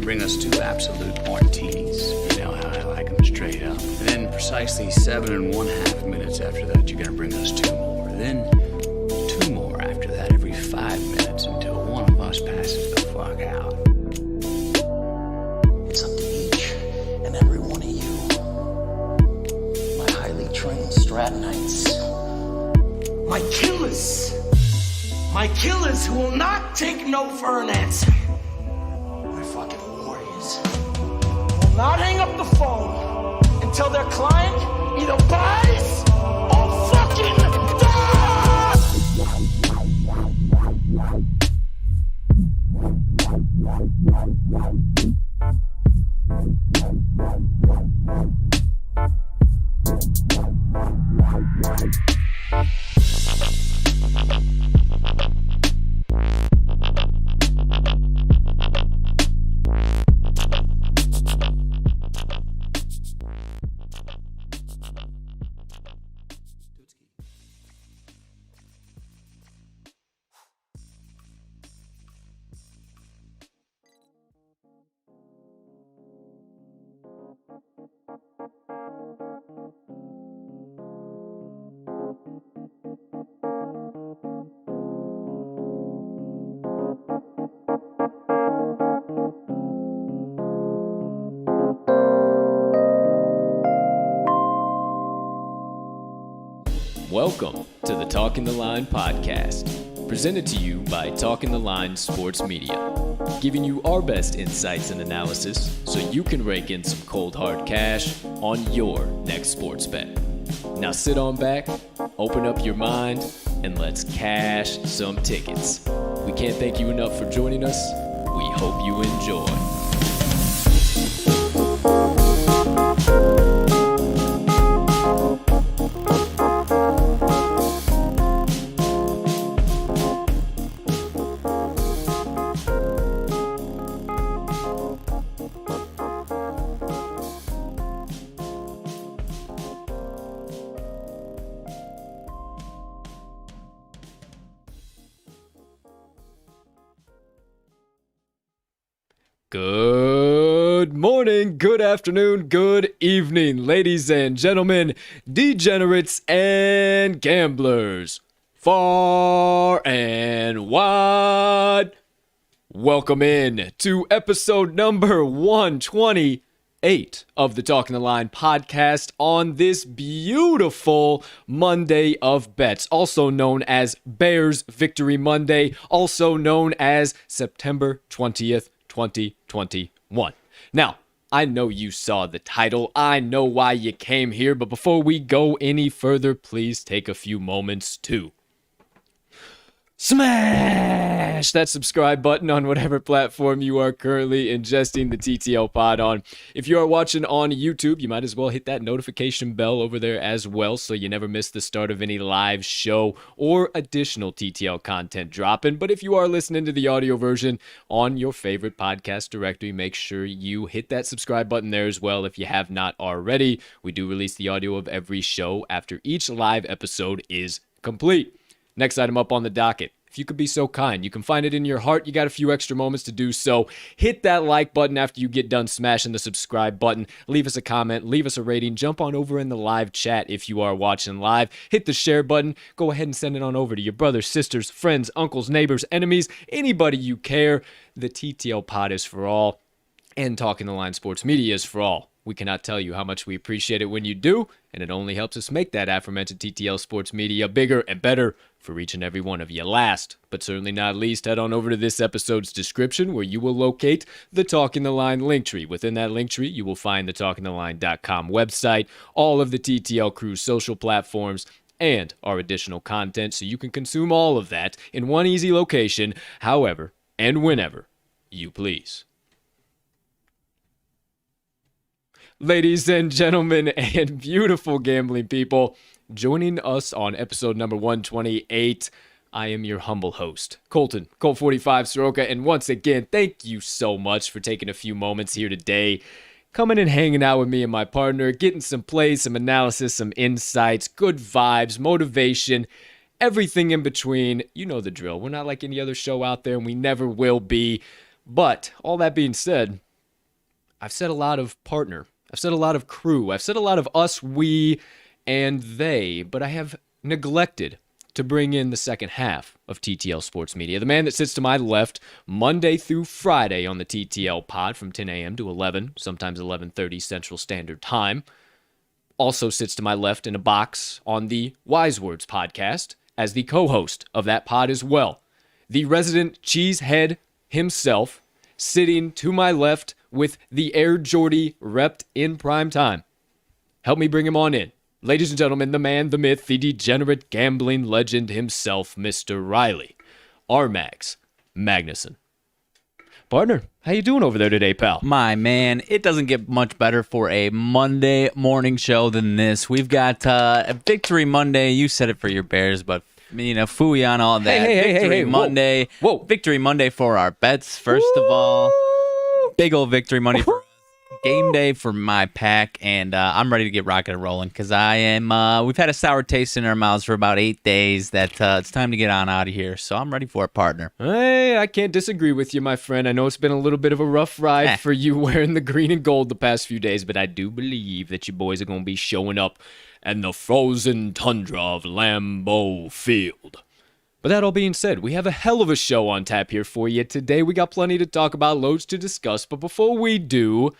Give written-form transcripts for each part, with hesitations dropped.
Bring us 2 absolute martinis. You know how I like them, straight up. And then precisely 7 1/2 minutes after that, you're gonna bring us 2 more. Then 2 more after that every 5 minutes until one of us passes the fuck out. It's up to each and every one of you, my highly trained Stratonites, my killers who will not take no for an answer. Not hang up the phone until their client either buys or fucking Welcome to the Talking the Line podcast, presented to you by Talking the Line Sports Media, giving you our best insights and analysis so you can rake in some cold hard cash on your next sports bet. Now sit on back, open up your mind, and let's cash some tickets. We can't thank you enough for joining us. We hope you enjoy. Good morning, good afternoon, good evening, ladies and gentlemen, degenerates and gamblers, far and wide. Welcome in to episode number 128 of the Talking the Line podcast on this beautiful Monday of bets, also known as Bears Victory Monday, also known as September 20th. 2021. Now, I know you saw the title. I know why you came here. But before we go any further, please take a few moments to smash that subscribe button on whatever platform you are currently ingesting the TTL pod on. If you are watching on YouTube, you might as well hit that notification bell over there as well so you never miss the start of any live show or additional TTL content dropping. But if you are listening to the audio version on your favorite podcast directory, make sure you hit that subscribe button there as well if you have not already. We do release the audio of every show after each live episode is complete. Next item up on the docket. If you could be so kind, you can find it in your heart. You got a few extra moments to do so. Hit that like button after you get done smashing the subscribe button. Leave us a comment. Leave us a rating. Jump on over in the live chat if you are watching live. Hit the share button. Go ahead and send it on over to your brothers, sisters, friends, uncles, neighbors, enemies, anybody you care. The TTL pod is for all, and Talking the Line Sports Media is for all. We cannot tell you how much we appreciate it when you do, and it only helps us make that aforementioned TTL Sports Media bigger and better for each and every one of you. Last, but certainly not least, head on over to this episode's description where you will locate the Talking the Line link tree. Within that link tree, you will find the TalkingTheLine.com website, all of the TTL Crew social platforms, and our additional content, so you can consume all of that in one easy location, however and whenever you please. Ladies and gentlemen and beautiful gambling people, joining us on episode number 128, I am your humble host, Colton, Colt 45 Soroka, and once again, thank you so much for taking a few moments here today, coming and hanging out with me and my partner, getting some plays, some analysis, some insights, good vibes, motivation, everything in between. You know the drill. We're not like any other show out there, and we never will be. But all that being said, I've said a lot of partner. I've said a lot of crew. I've said a lot of us, we, and they, but I have neglected to bring in the second half of TTL Sports Media. The man that sits to my left Monday through Friday on the TTL pod from 10 a.m. to 11, sometimes 11:30 Central Standard Time. Also sits to my left in a box on the Wise Words podcast as the co-host of that pod as well. The resident cheesehead himself, sitting to my left with the Air Jordy repped in prime time. Help me bring him on in. Ladies and gentlemen, the man, the myth, the degenerate gambling legend himself, Mr. Riley RMags Magnuson. Partner, how you doing over there today, pal? My man, it doesn't get much better for a Monday morning show than this. We've got a Victory Monday. You said it for your Bears, but phooey on all that. Hey, Monday. Whoa. Victory Monday for our bets, first of all. Big old victory money for us. Game day for my pack, and I'm ready to get rocking and rolling because I am. We've had a sour taste in our mouths for about 8 days. That it's time to get on out of here. So I'm ready for it, partner. Hey, I can't disagree with you, my friend. I know it's been a little bit of a rough ride for you wearing the green and gold the past few days, but I do believe that you boys are going to be showing up in the frozen tundra of Lambeau Field. But that all being said, we have a hell of a show on tap here for you today. We got plenty to talk about, loads to discuss. But before we do,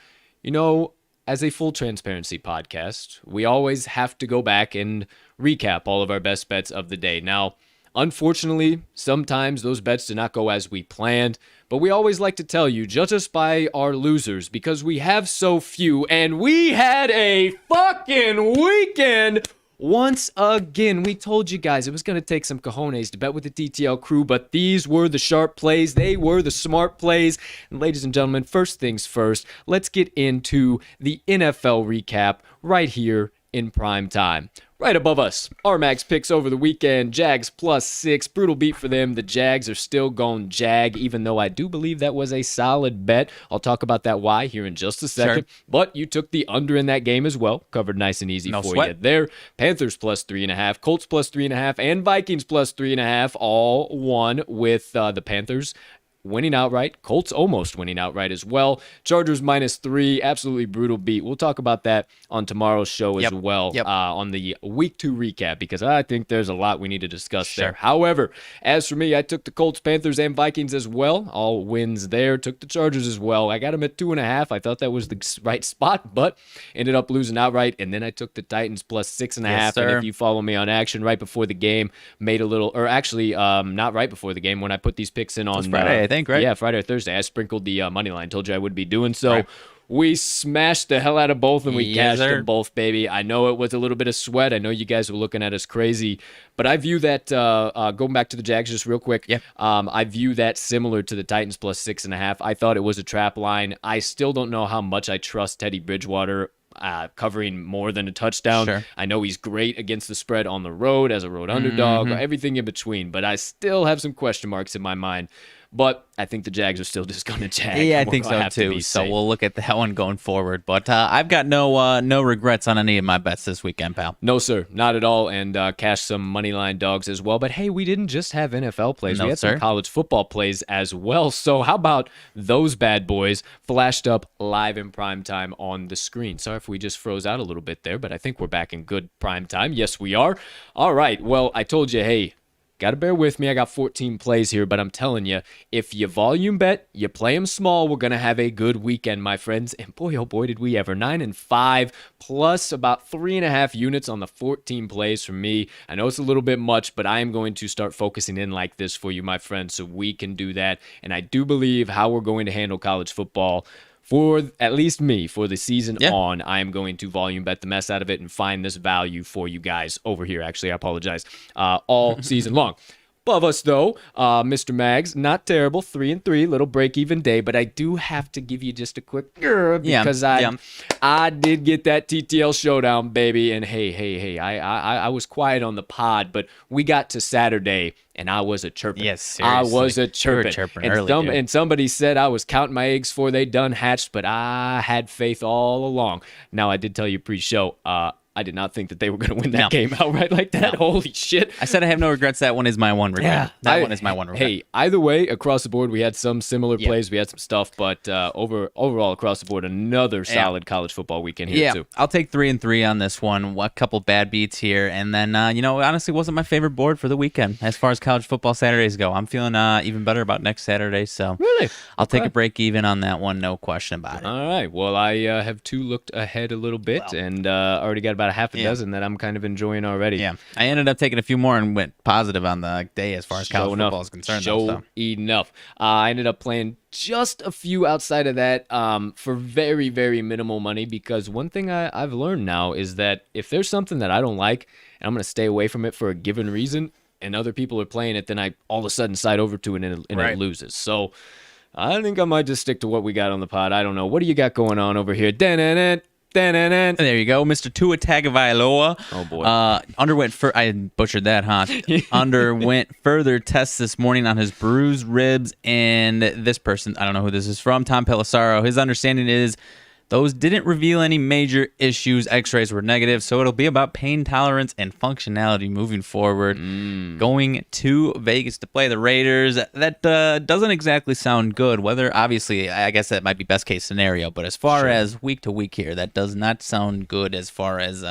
as a full transparency podcast, we always have to go back and recap all of our best bets of the day. Now, unfortunately, sometimes those bets do not go as we planned. But we always like to tell you, judge us by our losers because we have so few. And we had a fucking weekend. Once again, we told you guys it was going to take some cojones to bet with the TTL crew, but these were the sharp plays. They were the smart plays. And ladies and gentlemen, first things first, let's get into the NFL recap right here in prime time. Right above us, RMags picks over the weekend, Jags +6, brutal beat for them. The Jags are still going Jag, even though I do believe that was a solid bet. I'll talk about that why here in just a second. Sure. But you took the under in that game as well, covered nice and easy for you there. Panthers +3.5, Colts +3.5, and Vikings +3.5, all won with the Panthers winning outright. Colts almost winning outright as well. Chargers -3, absolutely brutal beat. We'll talk about that on tomorrow's show as well on the week 2 recap because I think there's a lot we need to discuss there. However, as for me, I took the Colts, Panthers, and Vikings as well. All wins there. Took the Chargers as well. I got them at 2.5. I thought that was the right spot, but ended up losing outright. And then I took the Titans +6.5. Yes, and if you follow me on action right before the game, made a little, or actually not right before the game when I put these picks in on Friday, I think, right? Yeah, Friday or Thursday. I sprinkled the money line. Told you I would be doing so. Right. We smashed the hell out of both, and we Yes, cashed sir. them both, baby. I know it was a little bit of sweat. I know you guys were looking at us crazy, but I view that, going back to the Jags just real quick, I view that similar to the Titans plus 6.5. I thought it was a trap line. I still don't know how much I trust Teddy Bridgewater covering more than a touchdown. Sure. I know he's great against the spread on the road as a road underdog, or everything in between, but I still have some question marks in my mind. But I think the Jags are still just going to jag. Yeah, I think so too. So we'll look at that one going forward. But I've got no regrets on any of my bets this weekend, pal. No, sir, not at all. And cash some money line dogs as well. But hey, we didn't just have NFL plays. No, We had sir. some college football plays as well. So how about those bad boys flashed up live in prime time on the screen? Sorry if we just froze out a little bit there, but I think we're back in good prime time. Yes, we are. All right. Well, I told you, hey, got to bear with me. I got 14 plays here, but I'm telling you, if you volume bet, you play them small, we're going to have a good weekend, my friends. And boy, oh boy, did we ever. 9-5 plus about 3.5 units on the 14 plays from me. I know it's a little bit much, but I am going to start focusing in like this for you, my friends, so we can do that. And I do believe how we're going to handle college football, for at least me, for the season on, I am going to volume bet the mess out of it and find this value for you guys over here. Actually, I apologize. All season long. Above us, though, Mr. Mags, not terrible, 3-3, little break-even day, but I do have to give you just a quick because I did get that TTL showdown, baby, and hey, I was quiet on the pod, but we got to Saturday, and I was a chirping. Yes, seriously. I was a chirping. You were chirping early, dude. And somebody said I was counting my eggs before they done hatched, but I had faith all along. Now, I did tell you pre-show, I did not think that they were going to win that game outright like that. Holy shit. I said I have no regrets. That one is my one regret. That one is my one regret. Hey, either way, across the board, we had some similar plays. We had some stuff, but overall, across the board, another solid college football weekend here, too. I'll take 3-3 on this one. A couple bad beats here. And then, honestly, wasn't my favorite board for the weekend as far as college football Saturdays go. I'm feeling even better about next Saturday. So Really? I'll take a break even on that one. No question about it. All right. Well, I have looked ahead a little bit and already got about a half a dozen that I'm kind of enjoying already. Yeah. I ended up taking a few more and went positive on the day as far as college football is concerned. Enough. I ended up playing just a few outside of that for very, very minimal money, because one thing I've learned now is that if there's something that I don't like and I'm going to stay away from it for a given reason and other people are playing it, then I all of a sudden side over to it and it loses. So I think I might just stick to what we got on the pod. I don't know. What do you got going on over here? There you go, Mr. Tua Tagovailoa. Oh, boy. I butchered that, huh? Underwent further tests this morning on his bruised ribs, and this person, I don't know who this is from, Tom Pelissaro, his understanding is those didn't reveal any major issues. X-rays were negative, so it'll be about pain tolerance and functionality moving forward. Going to Vegas to play the Raiders. That doesn't exactly sound good. Obviously, I guess that might be best case scenario, but as far as week to week here, that does not sound good as far as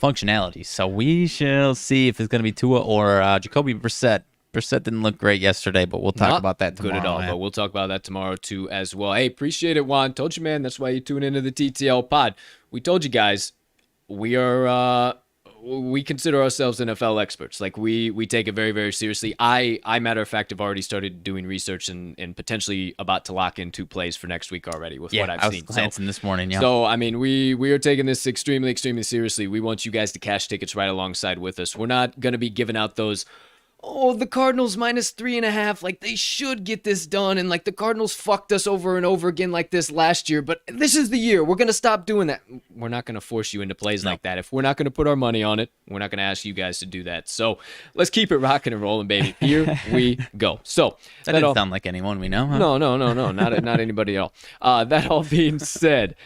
functionality. So we shall see if it's going to be Tua or Jacoby Brissett. Brissett didn't look great yesterday, but we'll talk about that tomorrow. Good at all, but we'll talk about that tomorrow too as well. Hey, appreciate it, Juan. Told you, man. That's why you tune into the TTL pod. We told you guys we consider ourselves NFL experts. Like we take it very, very seriously. I matter of fact, have already started doing research and potentially about to lock in 2 plays for next week already with what I've seen. I was glancing this morning. Yeah. So I mean, we are taking this extremely, extremely seriously. We want you guys to cash tickets right alongside with us. We're not going to be giving out those, the Cardinals minus 3.5, like they should get this done, and like the Cardinals fucked us over and over again like this last year, but this is the year. We're going to stop doing that. We're not going to force you into plays like that. If we're not going to put our money on it, we're not going to ask you guys to do that. So let's keep it rocking and rolling, baby. Here we go. So that didn't sound like anyone we know, huh? No, not anybody else. That all being said,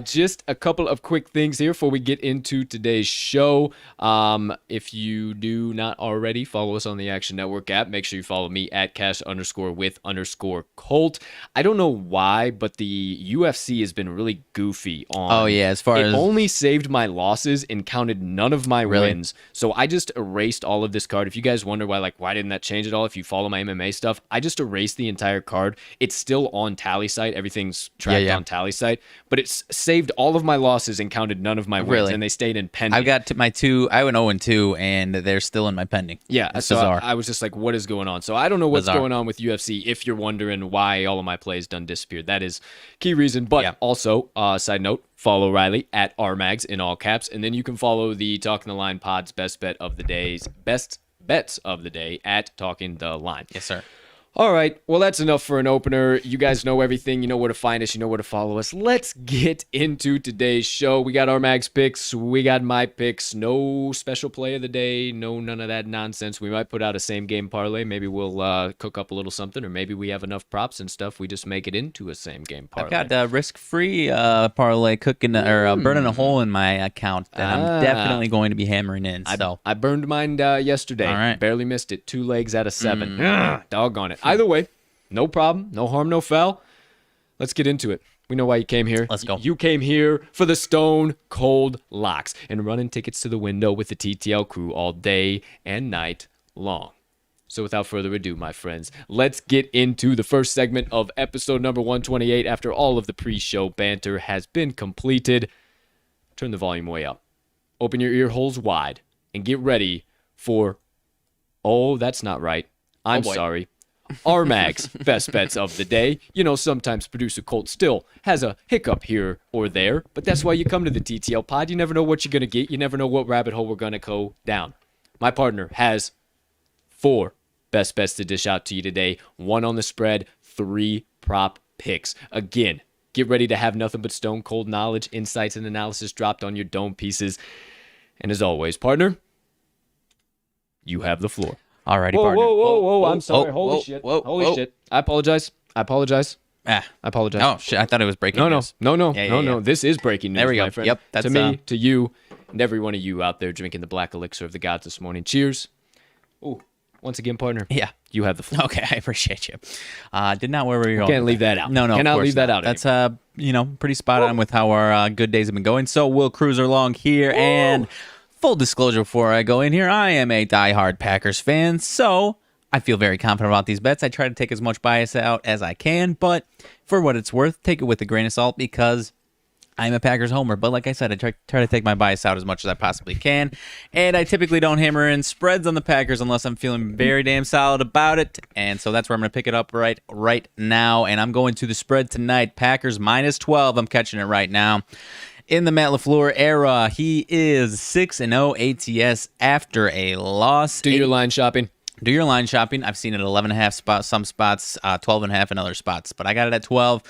just a couple of quick things here before we get into today's show. If you do not already follow us on the Action Network app, make sure you follow me at cash_with_Colt. I don't know why, but the UFC has been really goofy on. As far as it only saved my losses and counted none of my wins. So I just erased all of this card. If you guys wonder why didn't that change at all? If you follow my MMA stuff, I just erased the entire card. It's still on Tally site. Everything's tracked on Tally site, but it's saved all of my losses and counted none of my wins, and they stayed in pending. I've got my 2. I went 0-2, and they're still in my pending. Yeah, as so Bizarre. I was just like, what is going on? So I don't know what's Bizarre. going on with UFC. If you're wondering why all of my plays done disappeared, that is key reason. But also, side note, follow Riley at RMags in all caps, and then you can follow the Talking the Line Pod's best bets of the day at Talking the Line. Yes, sir. All right, well, that's enough for an opener. You guys know everything. You know where to find us. You know where to follow us. Let's get into today's show. We got our Mags picks. We got my picks. No special play of the day. No, none of that nonsense. We might put out a same-game parlay. Maybe we'll cook up a little something, or maybe we have enough props and stuff. We just make it into a same-game parlay. I've got risk-free parlay cooking or burning a hole in my account that I'm definitely going to be hammering in. So I burned mine yesterday. All right. Barely missed it. 2 legs out of 7. Doggone it. Either way, no problem. No harm, no foul. Let's get into it. We know why you came here. Let's go. You came here for the stone cold locks and running tickets to the window with the TTL crew all day and night long. So without further ado, my friends, let's get into the first segment of episode number 128 after all of the pre-show banter has been completed. Turn the volume way up. Open your ear holes wide and get ready for... Oh, that's not right. I'm sorry. RMags best bets of the day. You know, sometimes producer Colt still has a hiccup here or there, but that's why you come to the TTL pod. You never know what you're going to get. You never know what rabbit hole we're going to go down. My partner has 4 best bets to dish out to you today. 1 on the spread, 3 prop picks. Again, get ready to have nothing but stone cold knowledge, insights, and analysis dropped on your dome pieces. And as always, partner, you have the floor. Alrighty, Whoa, partner. whoa, I'm sorry. Holy whoa. shit. I apologize. I apologize. Ah. I apologize. Oh, shit. I thought it was breaking news. No. This is breaking news, There we go. my friend. Yep, that's, to me, to you, and every one of you out there drinking the black elixir of the gods this morning. Cheers. Ooh, once again, partner. Yeah. You have the floor. Okay, I appreciate you. Did not where we were going. Can't leave that out. No, Cannot of course leave that not. out. That's pretty spot on with how our good days have been going. So we'll cruise along here. And full disclosure before I go in here, I am a diehard Packers fan, so I feel very confident about these bets. I try to take as much bias out as I can, but for what it's worth, take it with a grain of salt because I'm a Packers homer. But like I said, I try to take my bias out as much as I possibly can, and I typically don't hammer in spreads on the Packers unless I'm feeling very damn solid about it, and so that's where I'm going to pick it up right now, and I'm going to the spread tonight. Packers minus 12. I'm catching it right now. In the Matt LaFleur era, he is 6-0 ATS after a loss. Do your line shopping. Do your line shopping. I've seen it at 11.5 spots, some spots, 12.5 in other spots, but I got it at 12.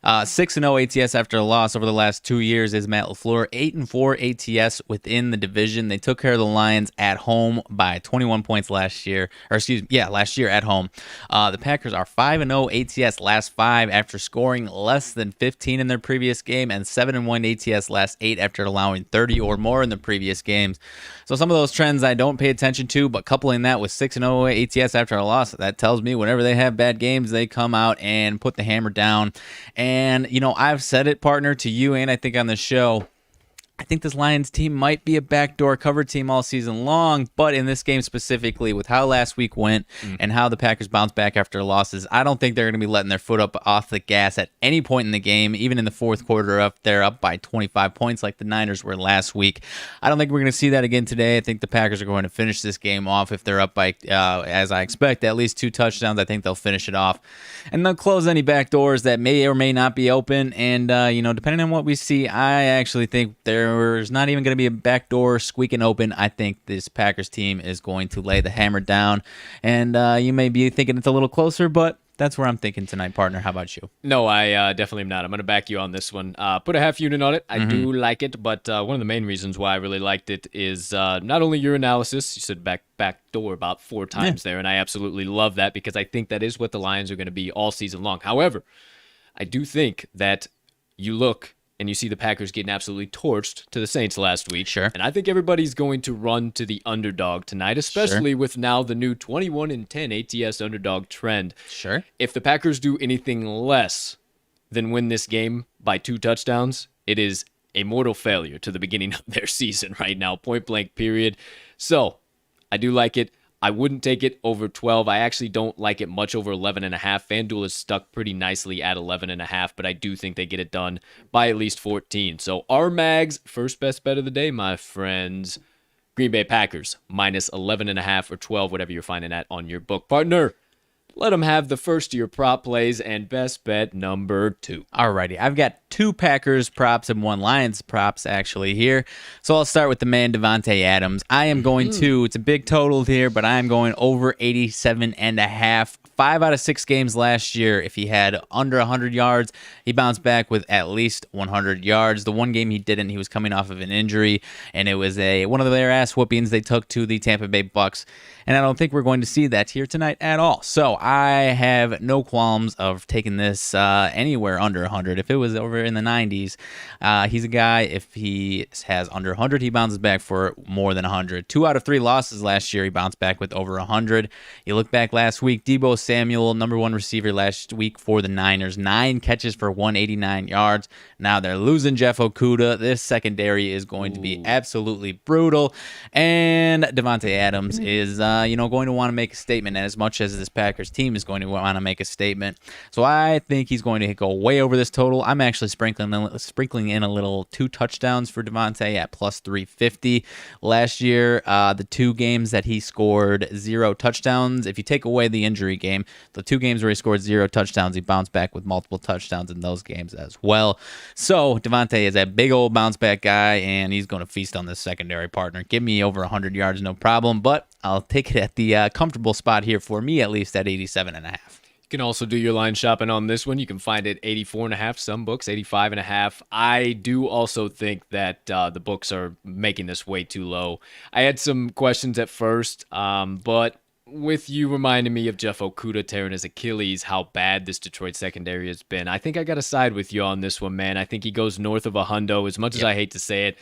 6-0 ATS after a loss over the last 2 years is Matt LaFleur. 8-4 ATS within the division. They took care of the Lions at home by 21 points last year. Last year at home. The Packers are 5-0 ATS last 5 after scoring less than 15 in their previous game, and 7-1 ATS last 8 after allowing 30 or more in the previous games. So some of those trends I don't pay attention to, but coupling that with 6-0 ATS after a loss, that tells me whenever they have bad games, they come out and put the hammer down. And, I've said it, partner, to you and I think on the show, I think this Lions team might be a backdoor cover team all season long, but in this game specifically, with how last week went and how the Packers bounced back after losses, I don't think they're going to be letting their foot up off the gas at any point in the game, even in the fourth quarter they're up by 25 points like the Niners were last week. I don't think we're going to see that again today. I think the Packers are going to finish this game off if they're up by, as I expect, at least 2 touchdowns. I think they'll finish it off, and they'll close any back doors that may or may not be open, and, depending on what we see, I actually think there's not even going to be a backdoor squeaking open. I think this Packers team is going to lay the hammer down. And you may be thinking it's a little closer, but that's where I'm thinking tonight, partner. How about you? No, I definitely am not. I'm going to back you on this one. Put a half unit on it. I do like it, but one of the main reasons why I really liked it is not only your analysis. You said backdoor about 4 times there, and I absolutely love that because I think that is what the Lions are going to be all season long. However, I do think that you look and you see the Packers getting absolutely torched to the Saints last week. Sure. And I think everybody's going to run to the underdog tonight, especially with now the new 21-10 ATS underdog trend. Sure. If the Packers do anything less than win this game by 2 touchdowns, it is a mortal failure to the beginning of their season right now, point blank period. So I do like it. I wouldn't take it over 12. I actually don't like it much over 11.5. FanDuel is stuck pretty nicely at 11.5, but I do think they get it done by at least 14. So RMags, first best bet of the day, my friends. Green Bay Packers, minus 11.5 or 12, whatever you're finding that on your book. Partner, let them have the first of your prop plays and best bet number 2. Alrighty, I've got 2 Packers props and 1 Lions props actually here. So I'll start with the man Davante Adams. I am going to, it's a big total here, but I am going over 87.5. 5 out of 6 games last year, if he had under 100 yards, he bounced back with at least 100 yards. The one game he didn't, he was coming off of an injury, and it was one of their ass whoopings they took to the Tampa Bay Bucks. And I don't think we're going to see that here tonight at all. So I have no qualms of taking this anywhere under 100. If it was over in the 90s, he's a guy, if he has under 100, he bounces back for more than 100. 2 out of 3 losses last year, he bounced back with over 100. You look back last week, Deebo Samuel, number 1 receiver last week for the Niners, 9 catches for 189 yards. Now they're losing Jeff Okudah. This secondary is going to be absolutely brutal. And Davante Adams is going to want to make a statement, as much as this Packers team is going to want to make a statement. So I think he's going to go way over this total. I'm actually sprinkling in a little 2 touchdowns for Davante at plus 350. Last year, the 2 games that he scored 0 touchdowns, if you take away the injury game, the 2 games where he scored 0 touchdowns, he bounced back with multiple touchdowns in those games as well. So Davante is a big old bounce back guy, and he's going to feast on this secondary, partner. Give me over 100 yards, no problem, but I'll take it at the comfortable spot here, for me at least, at 87.5. You can also do your line shopping on this one. You can find it 84.5, some books 85.5. I do also think that the books are making this way too low. I had some questions at first, but with you reminding me of Jeff Okudah tearing his Achilles, how bad this Detroit secondary has been, I think I got to side with you on this one, man. I think he goes north of a hundo, as much as I hate to say it.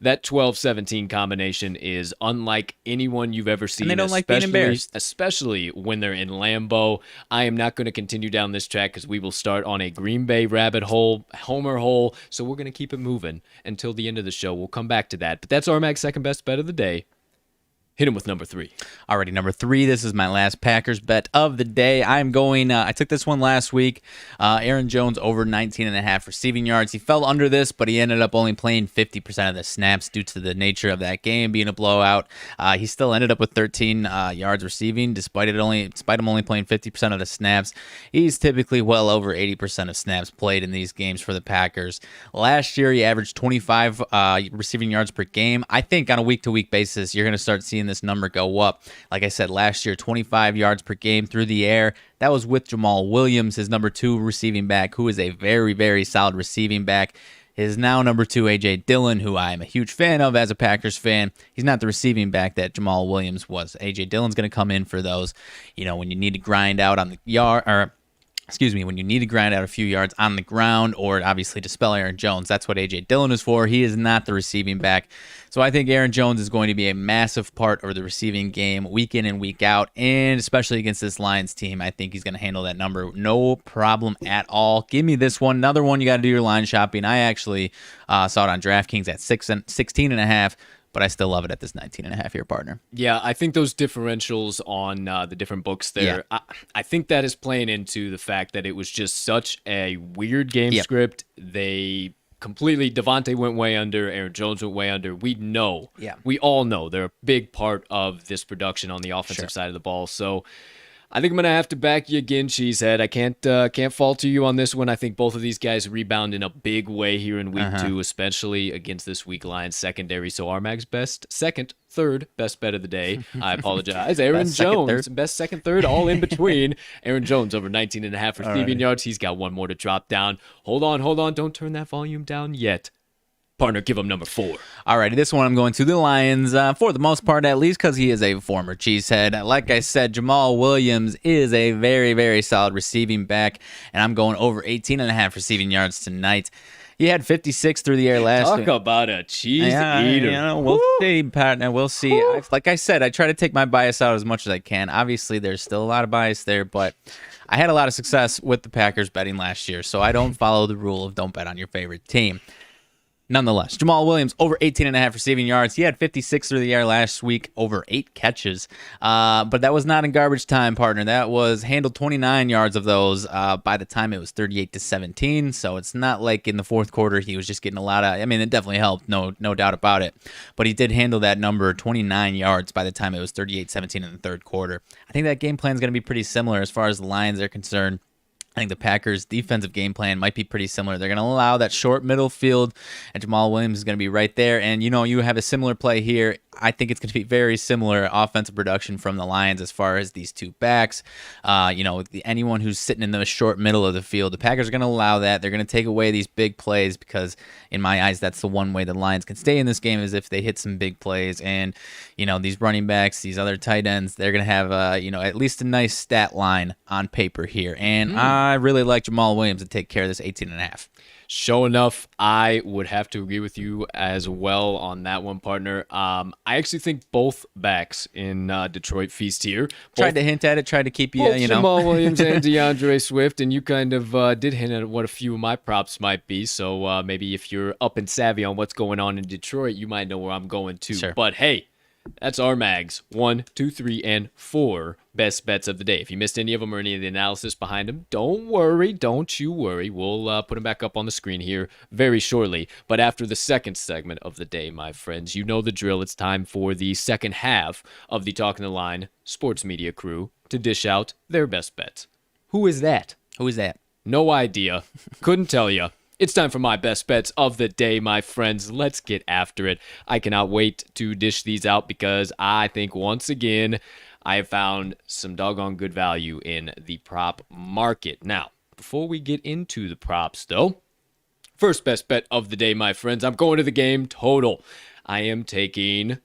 That 12-17 combination is unlike anyone you've ever seen. And they don't like being embarrassed. Especially when they're in Lambeau. I am not going to continue down this track because we will start on a Green Bay rabbit hole, homer hole. So we're going to keep it moving until the end of the show. We'll come back to that. But that's RMags' second best bet of the day. Hit him with number 3. Alrighty, number 3. This is my last Packers bet of the day. I'm going, I took this one last week. Aaron Jones over 19.5 receiving yards. He fell under this, but he ended up only playing 50% of the snaps due to the nature of that game being a blowout. He still ended up with 13 yards receiving, despite him only playing 50% of the snaps. He's typically well over 80% of snaps played in these games for the Packers. Last year, he averaged 25 receiving yards per game. I think on a week-to-week basis, you're going to start seeing this number go up. Like I said, last year, 25 yards per game through the air. That was with Jamal Williams, his number 2 receiving back, who is a very, very solid receiving back. His now number 2, A.J. Dillon, who I am a huge fan of as a Packers fan. He's not the receiving back that Jamal Williams was. A.J. Dillon's going to come in for those, when you need to grind out on the yard, when you need to grind out a few yards on the ground, or obviously to spell Aaron Jones. That's what A.J. Dillon is for. He is not the receiving back. So I think Aaron Jones is going to be a massive part of the receiving game week in and week out, and especially against this Lions team. I think he's going to handle that number no problem at all. Give me this one. Another one you got to do your line shopping. I actually saw it on DraftKings at 16.5. But I still love it at this 19.5 here, partner. Yeah, I think those differentials on the different books there, I think that is playing into the fact that it was just such a weird game script. They completely, Davante went way under, Aaron Jones went way under. We all know they're a big part of this production on the offensive side of the ball. So I think I'm going to have to back you again, Cheesehead. I can't falter you on this one. I think both of these guys rebound in a big way here in week 2, especially against this weak Lions secondary. So RMags' third best bet of the day. I apologize. Aaron Jones, best second, third, all in between. Aaron Jones over 19.5 receiving yards. He's got one more to drop down. Hold on. Don't turn that volume down yet. Partner, give him number 4. Alrighty, this one I'm going to the Lions, for the most part at least, because he is a former cheesehead. Like I said, Jamal Williams is a very, very solid receiving back, and I'm going over 18.5 receiving yards tonight. He had 56 through the air last week. Talk about a cheese eater. We'll see, partner. We'll see. Like I said, I try to take my bias out as much as I can. Obviously, there's still a lot of bias there, but I had a lot of success with the Packers betting last year, so I don't follow the rule of don't bet on your favorite team. Nonetheless, Jamal Williams over 18.5 receiving yards. He had 56 through the air last week, over 8 catches. But that was not in garbage time, partner. That was handled 29 yards of those. By the time it was 38-17. So it's not like in the fourth quarter he was just getting a lot of. I mean, it definitely helped, no doubt about it. But he did handle that number, 29 yards, by the time it was 38-17 in the third quarter. I think that game plan is going to be pretty similar as far as the Lions are concerned. I think the Packers' defensive game plan might be pretty similar. They're going to allow that short middle field, and Jamal Williams is going to be right there. And, you have a similar play here. I think it's going to be very similar offensive production from the Lions as far as these two backs. Anyone who's sitting in the short middle of the field, the Packers are going to allow that. They're going to take away these big plays because, in my eyes, that's the one way the Lions can stay in this game is if they hit some big plays. And, these running backs, these other tight ends, they're going to have, at least a nice stat line on paper here. And I really like Jamal Williams to take care of this 18.5. Sure enough, I would have to agree with you as well on that one, partner. I actually think both backs in Detroit feast here. Tried to hint at it, tried to keep you, both Jamal Williams and DeAndre Swift, and you kind of did hint at what a few of my props might be. So maybe if you're up and savvy on what's going on in Detroit, you might know where I'm going to. Sure. But hey, that's RMags 1, 2, 3, and 4 best bets of the day. If you missed any of them or any of the analysis behind them, don't you worry. We'll put them back up on the screen here very shortly. But after the second segment of the day, my friends, you know the drill. It's time for the second half of the Talking the Line sports media crew to dish out their best bets. Who is that? Who is that? No idea. Couldn't tell you. It's time for my best bets of the day, my friends. Let's get after it. I cannot wait to dish these out because I think once again I have found some doggone good value in the prop market. Now, before we get into the props, though, first best bet of the day, my friends, I'm going to the game total. I am taking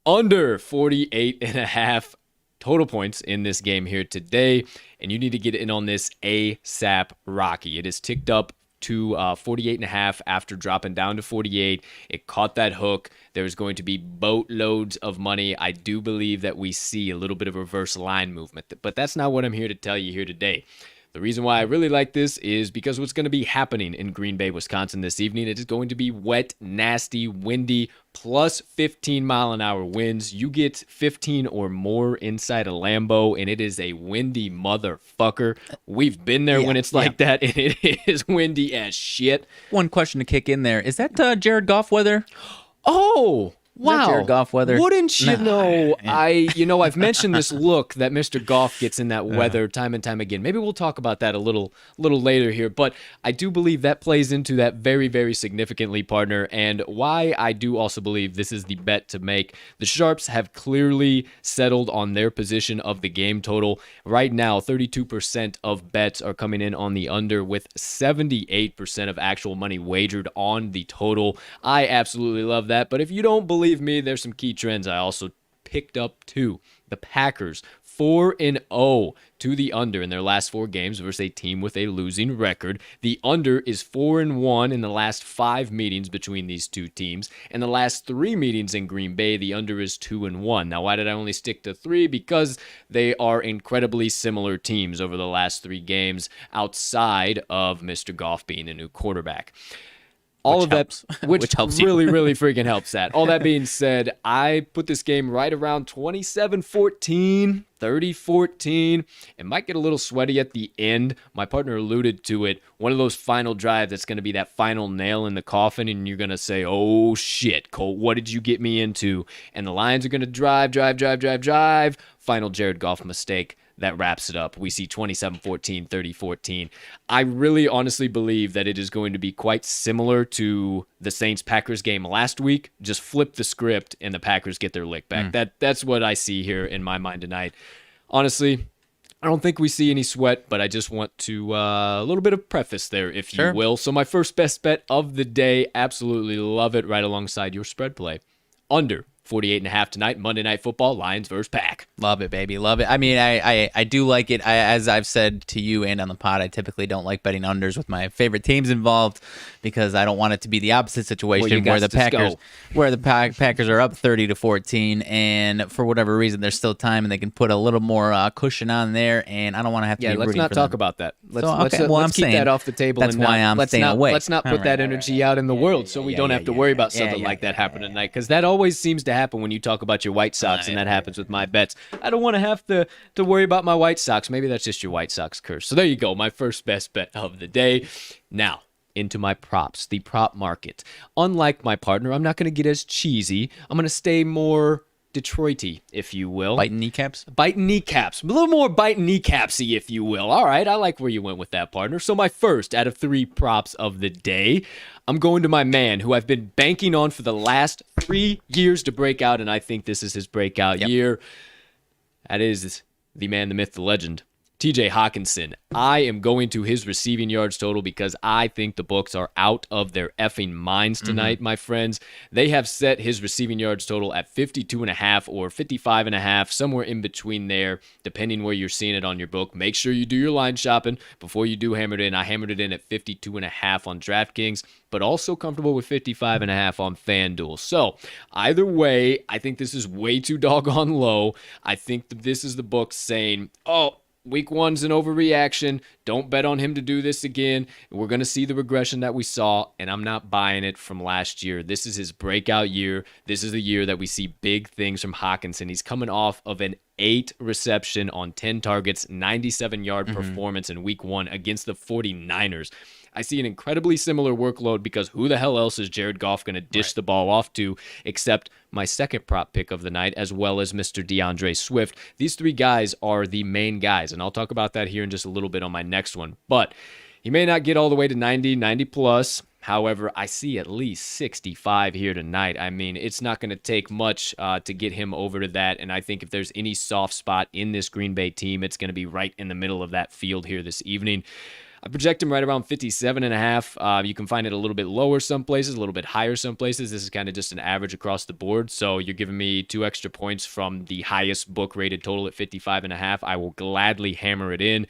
under 48.5 total points in this game here today, and you need to get in on this ASAP Rocky. It is ticked up to 48.5 after dropping down to 48. It caught that hook. There's going to be boatloads of money. I do believe that we see a little bit of reverse line movement, but that's not what I'm here to tell you here today. The reason why I really like this is because what's going to be happening in Green Bay, Wisconsin this evening, it is going to be wet, nasty, windy, plus 15-mile-an-hour winds. You get 15 or more inside a Lambo, and it is a windy motherfucker. We've been there when it's like that, and it is windy as shit. One question to kick in there. Is that Jared Goff weather? Oh, wow. Jared Goff weather. Wouldn't you know? I've mentioned this look that Mr. Goff gets in that weather time and time again. Maybe we'll talk about that a little later here, but I do believe that plays into that very, very significantly, partner, and why I do also believe this is the bet to make. The Sharps have clearly settled on their position of the game total. Right now, 32% of bets are coming in on the under with 78% of actual money wagered on the total. I absolutely love that, but if you don't believe me, there's some key trends I also picked up too. The Packers 4-0 to the under in their last 4 games versus a team with a losing record. The under is 4-1 in the last 5 meetings between these two teams. And the last 3 meetings in Green Bay, the under is 2-1. Now, why did I only stick to 3? Because they are incredibly similar teams over the last 3 games outside of Mr. Goff being a new quarterback. All of that, which helps really, really freaking helps that. All that being said, I put this game right around 27-14, 30-14. It might get a little sweaty at the end. My partner alluded to it. One of those final drives that's going to be that final nail in the coffin, and you're going to say, oh, shit, Colt, what did you get me into? And the Lions are going to drive. Final Jared Goff mistake. That wraps it up. We see 27-14, 30-14. I really honestly believe that it is going to be quite similar to the Saints-Packers game last week. Just flip the script and the Packers get their lick back. That's what I see here in my mind tonight. Honestly, I don't think we see any sweat, but I just want to a little bit of preface there, if you will. So my first best bet of the day, absolutely love it, right alongside your spread play. Under 48.5 tonight, Monday Night Football, Lions versus Pack. Love it, baby. Love it. I mean, I do like it. As I've said to you and on the pod, I typically don't like betting unders with my favorite teams involved because I don't want it to be the opposite situation got where the to Packers, go. Packers are up 30-14, and for whatever reason there's still time and they can put a little more cushion on there, and I don't want to have to. Yeah, be let's rooting not for talk them. about that. Let's I'm keep saying that off the table. That's and why I'm staying away. Let's not put that energy out in the world, so we don't have to worry about something like that happening tonight, because that always seems to happen when you talk about your White Sox, and that happens with my bets. I don't want to have to worry about my White Sox. Maybe that's just your White Sox curse. So there you go, my first best bet of the day. Now, into my props, the prop market. Unlike my partner, I'm not going to get as cheesy. I'm going to stay more Detroity, if you will. Biting kneecaps? Biting kneecaps. A little more biting kneecapsy, if you will. All right, I like where you went with that, partner. So my first out of 3 props of the day, I'm going to my man who I've been banking on for the last 3 years to break out, and I think this is his breakout year. That is the man, the myth, the legend, TJ Hawkinson. I am going to his receiving yards total because I think the books are out of their effing minds tonight, my friends. They have set his receiving yards total at 52.5 or 55.5, somewhere in between there, depending where you're seeing it on your book. Make sure you do your line shopping before you do hammer it in. I hammered it in at 52.5 on DraftKings, but also comfortable with 55.5 on FanDuel. So either way, I think this is way too doggone low. I think that this is the book saying, oh, Week 1's an overreaction. Don't bet on him to do this again. We're going to see the regression that we saw, and I'm not buying it from last year. This is his breakout year. This is the year that we see big things from Hawkinson. He's coming off of an 8 reception on 10 targets, 97-yard performance in Week 1 against the 49ers. I see an incredibly similar workload because who the hell else is Jared Goff going to dish the ball off to except my second prop pick of the night, as well as Mr. DeAndre Swift. These 3 guys are the main guys, and I'll talk about that here in just a little bit on my next one. But he may not get all the way to 90 plus. However, I see at least 65 here tonight. I mean, it's not going to take much to get him over to that, and I think if there's any soft spot in this Green Bay team, it's going to be right in the middle of that field here this evening. I project him right around 57.5. You can find it a little bit lower some places, a little bit higher some places. This is kind of just an average across the board. So you're giving me 2 extra points from the highest book rated total at 55.5. I will gladly hammer it in.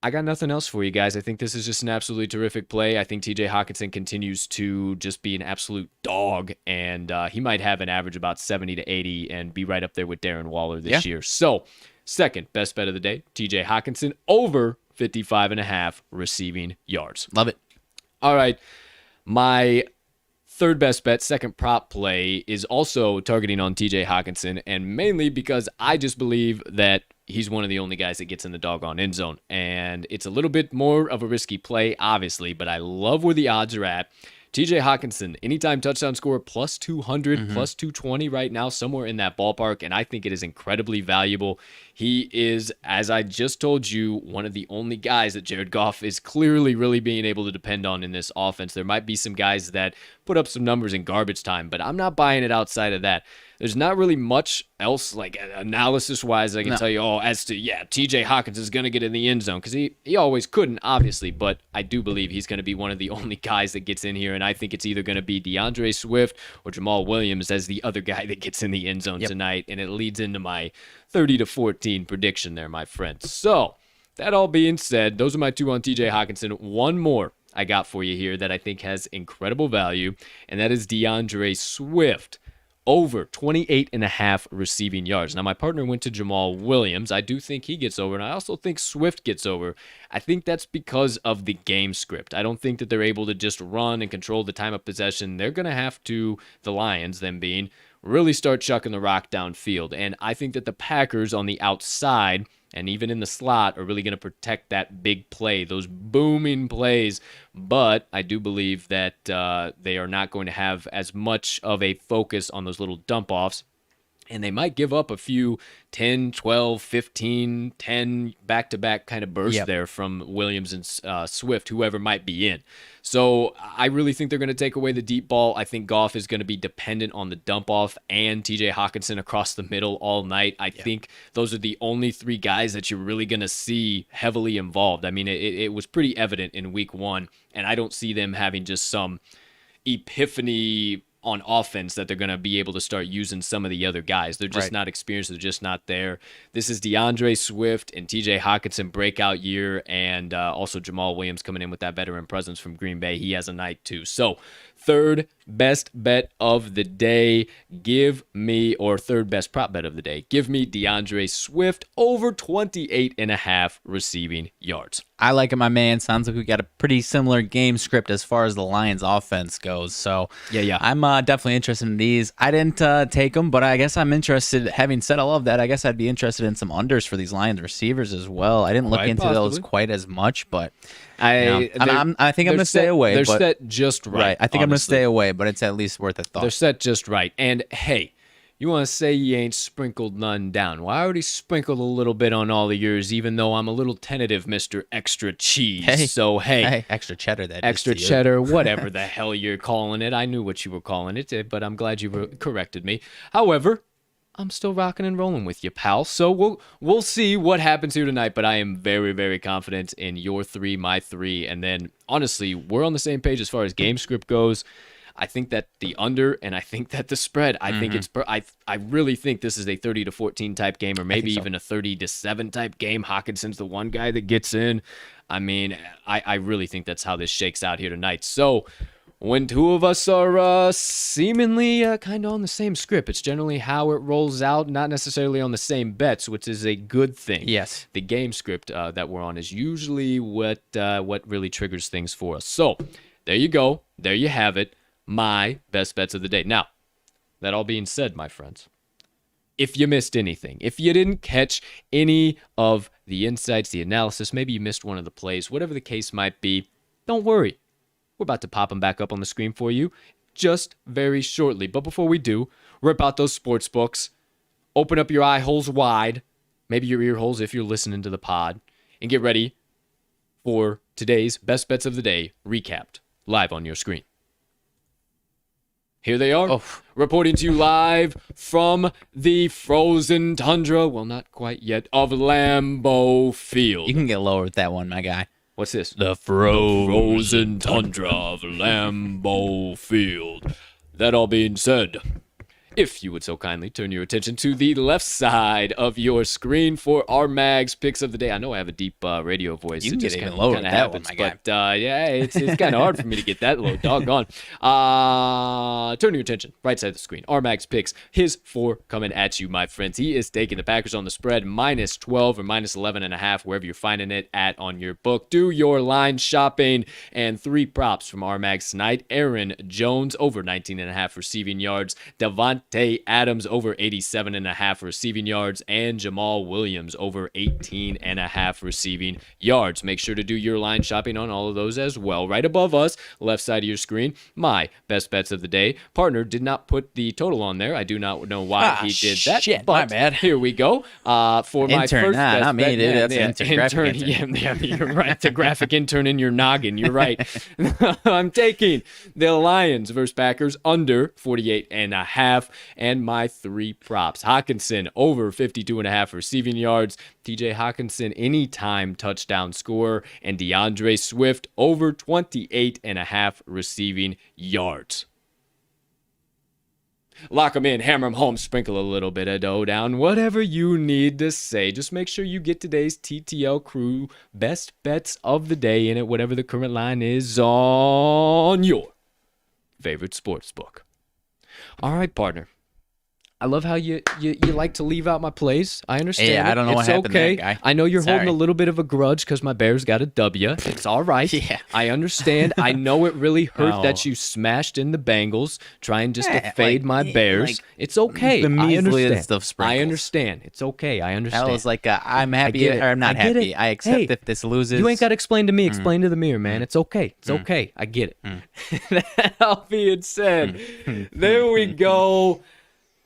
I got nothing else for you guys. I think this is just an absolutely terrific play. I think TJ Hawkinson continues to just be an absolute dog, and he might have an average about 70 to 80 and be right up there with Darren Waller this year. So second best bet of the day, TJ Hawkinson over 55.5 receiving yards. Love it. All right. My third best bet, second prop play, is also targeting on TJ Hawkinson, and mainly because I just believe that he's one of the only guys that gets in the doggone end zone. And it's a little bit more of a risky play, obviously, but I love where the odds are at. TJ Hawkinson, anytime touchdown scorer, plus 200, plus 220 right now, somewhere in that ballpark, and I think it is incredibly valuable. He is, as I just told you, one of the only guys that Jared Goff is clearly really being able to depend on in this offense. There might be some guys that put up some numbers in garbage time, but I'm not buying it outside of that. There's not really much else, like analysis-wise, I can tell you, as to, TJ Hawkins is going to get in the end zone, because he always couldn't, obviously, but I do believe he's going to be one of the only guys that gets in here, and I think it's either going to be DeAndre Swift or Jamal Williams as the other guy that gets in the end zone tonight, and it leads into my 30-14 prediction there, my friends. So, that all being said, those are my 2 on TJ Hawkinson. One more I got for you here that I think has incredible value, and that is DeAndre Swift. Over 28.5 receiving yards. Now, my partner went to Jamal Williams. I do think he gets over, and I also think Swift gets over. I think that's because of the game script. I don't think that they're able to just run and control the time of possession. They're going to have to, the Lions, them being, really start chucking the rock downfield. And I think that the Packers on the outside and even in the slot are really going to protect that big play, those booming plays. But I do believe that they are not going to have as much of a focus on those little dump-offs. And they might give up a few 10, 12, 15, 10 back-to-back kind of bursts there from Williams and Swift, whoever might be in. So I really think they're going to take away the deep ball. I think Goff is going to be dependent on the dump-off and TJ Hawkinson across the middle all night. I think those are the only 3 guys that you're really going to see heavily involved. I mean, it was pretty evident in Week 1, and I don't see them having just some epiphany on offense that they're going to be able to start using some of the other guys. They're just not experienced. They're just not there. This is DeAndre Swift and TJ Hockenson breakout year, and also Jamal Williams coming in with that veteran presence from Green Bay. He has a night too. So third best bet of the day, third best prop bet of the day, give me DeAndre Swift over 28.5 receiving yards. I like it, my man. Sounds like we got a pretty similar game script as far as the Lions offense goes. So yeah. I'm definitely interested in these. I didn't take them, but I guess I'm interested. Having said all of that, I guess I'd be interested in some unders for these Lions receivers as well. I didn't look into those quite as much, but I think I'm going to stay away. They're set just right. I think I'm going to stay away, but it's at least worth a thought. They're set just right. And hey, you want to say you ain't sprinkled none down. Well, I already sprinkled a little bit on all of yours, even though I'm a little tentative, Mr. Extra Cheese. Hey. So, hey. Extra cheddar, that extra is to cheddar, whatever the hell you're calling it. I knew what you were calling it, but I'm glad you corrected me. However, I'm still rocking and rolling with you, pal. So we'll see what happens here tonight, but I am very, very confident in your 3, my 3. And then, honestly, we're on the same page as far as game script goes. I think that the under, and I think that the spread. I think it's. I really think this is a 30-14 type game, or maybe even a 30-7 type game. Hawkinson's the one guy that gets in. I mean, I really think that's how this shakes out here tonight. So when two of us are seemingly kind of on the same script, it's generally how it rolls out, not necessarily on the same bets, which is a good thing. Yes. The game script that we're on is usually what really triggers things for us. So there you go. There you have it. My best bets of the day. Now, that all being said, my friends, if you missed anything, if you didn't catch any of the insights, the analysis, maybe you missed one of the plays, whatever the case might be, don't worry. We're about to pop them back up on the screen for you just very shortly. But before we do, rip out those sports books, open up your eye holes wide, maybe your ear holes if you're listening to the pod, and get ready for today's best bets of the day recapped live on your screen. Here they are, reporting to you live from the frozen tundra, well, not quite yet, of Lambeau Field. You can get lower with that one, my guy. What's this? The frozen tundra of Lambeau Field. That all being said, if you would so kindly turn your attention to the left side of your screen for RMags picks of the day. I know I have a deep radio voice. You can get even lower with that one, my guy. But yeah, it's kind of hard for me to get that low. Doggone. Turn your attention right side of the screen. RMags picks his 4 coming at you, my friends. He is taking the Packers on the spread -12 or -11.5, wherever you're finding it at on your book. Do your line shopping, and 3 props from RMags tonight. Aaron Jones over 19.5 receiving yards. Devontae Adams over 87.5 receiving yards, and Jamal Williams over 18.5 receiving yards. Make sure to do your line shopping on all of those as well. Right above us, left side of your screen, my best bets of the day. Partner did not put the total on there. I do not know why he did that. Shit, but my bad. Here we go. For my intern, first best not me, bet, dude. That's an graphic intern. Yeah, you're right. The graphic intern in your noggin. You're right. I'm taking the Lions versus Packers under 48.5. And my 3 props. Hockenson over 52.5 receiving yards. TJ Hockenson anytime touchdown scorer. And DeAndre Swift over 28.5 receiving yards. Lock them in, hammer them home, sprinkle a little bit of dough down, whatever you need to say. Just make sure you get today's TTL Crew best bets of the day in it, whatever the current line is on your favorite sports book. All right, partner. I love how you like to leave out my plays. I understand. Yeah, I don't know what happened okay. there, guy. I know you're Sorry. holding a little bit of a grudge because my Bears got a W. It's all right. Yeah. I understand. I know it really hurt Oh. that you smashed in the Bengals, trying just to Yeah, fade my Bears. like, It's okay. the I measliest understand. of sprinkles. I understand. It's okay. I understand. That was like, I'm happy get it. or I'm not I get happy. it. I accept Hey, if this loses. You ain't got to explain to me. Explain to the mirror, man. It's okay. It's okay. I get it. That all being said, there we go.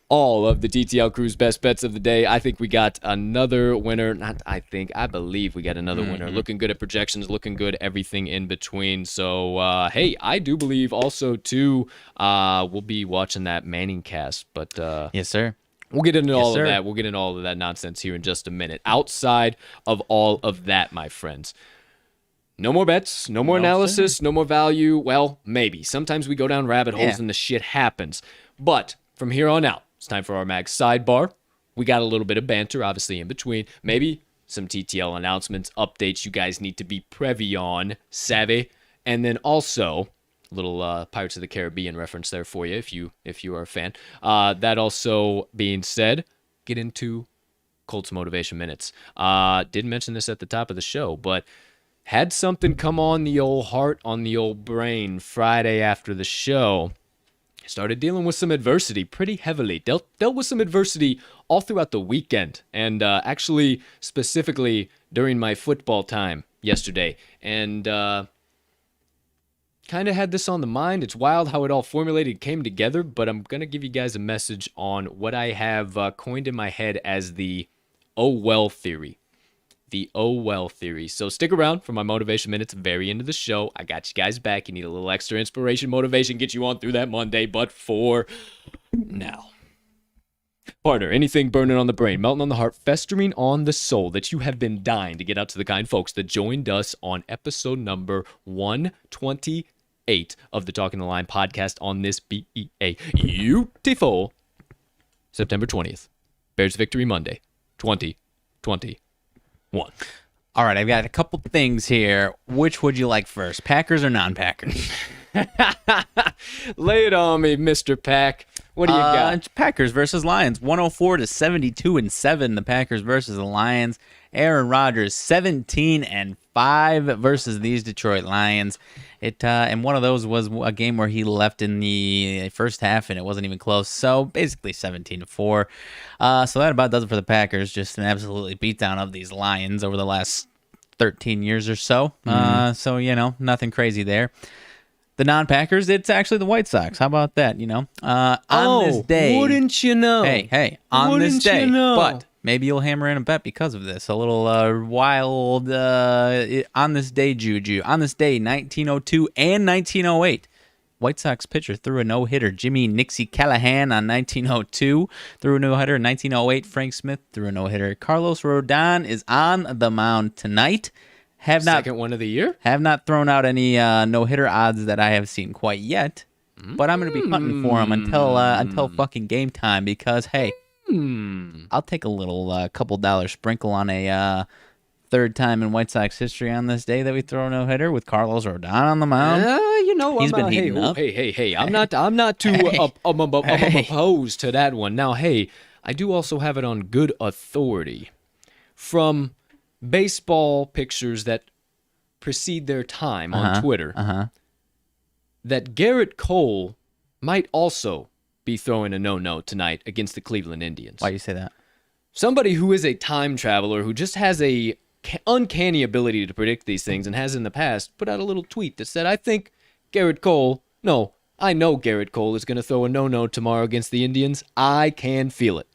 All of the TTL Crew's best bets of the day. I think we got another winner. I believe we got another winner. Looking good at projections, looking good everything in between. So, hey, I do believe also, too, we'll be watching that Manning cast. But Yes, sir. we'll get into all sir. of that. We'll get into all of that nonsense here in just a minute. Outside of all of that, my friends, No more bets, no more analysis, no more value. Well, maybe. Sometimes we go down rabbit holes and the shit happens. But from here on out, it's time for our RMags Sidebar. We got a little bit of banter, obviously, in between. Maybe some TTL announcements, updates you guys need to be privy on, savvy. And then also, a little Pirates of the Caribbean reference there for you if you are a fan. That also being said, get into Colts Motivation Minutes. Didn't mention this at the top of the show, but had something come on the old heart, on the old brain Friday after the show. Started dealing with some adversity pretty heavily. Dealt with some adversity all throughout the weekend, and actually specifically during my football time yesterday. And kind of had this on the mind. It's wild how it all formulated, came together, but I'm going to give you guys a message on what I have coined in my head as the oh well theory. The oh well theory. So stick around for my motivation minutes very end of the show. I got you guys back. You need a little extra inspiration, motivation, get you on through that Monday. But for now, partner, anything burning on the brain, melting on the heart, festering on the soul that you have been dying to get out to the kind folks that joined us on episode number 128 of the Talking the Line podcast on this beautiful September 20th. Bears Victory Monday, 2021. All right, I've got a couple things here. Which would you like first, Packers or non-Packers? Lay it on me, Mr. Pack. What do you got? Packers versus Lions, 104-72-7. The Packers versus the Lions. Aaron Rodgers, 17-5 versus these Detroit Lions. And one of those was a game where he left in the first half, and it wasn't even close. So basically 17-4. So that about does it for the Packers. Just an absolutely beatdown of these Lions over the last 13 years or so. So nothing crazy there. The non-Packers, it's actually the White Sox. How about that? On this day, wouldn't you know? Hey, on this day, but maybe you'll hammer in a bet because of this. A little wild on this day juju. On this day, 1902 and 1908, White Sox pitcher threw a no-hitter. Jimmy Nixie Callahan on 1902 threw a no-hitter. In 1908, Frank Smith threw a no-hitter. Carlos Rodon is on the mound tonight. Second one of the year? Have not thrown out any no-hitter odds that I have seen quite yet, but I'm going to be hunting for him until fucking game time because, hey, I'll take a little couple dollar sprinkle on a third time in White Sox history on this day that we throw a no-hitter with Carlos Rodon on the mound. He's been heating up. Hey, I'm not too opposed to that one. Now, hey, I do also have it on good authority from baseball pictures that precede their time on Twitter that Garrett Cole might also be throwing a no-no tonight against the Cleveland Indians. Why do you say that? Somebody who is a time traveler who just has a uncanny ability to predict these things and has in the past put out a little tweet that said, I know Garrett Cole is going to throw a no-no tomorrow against the Indians. I can feel it.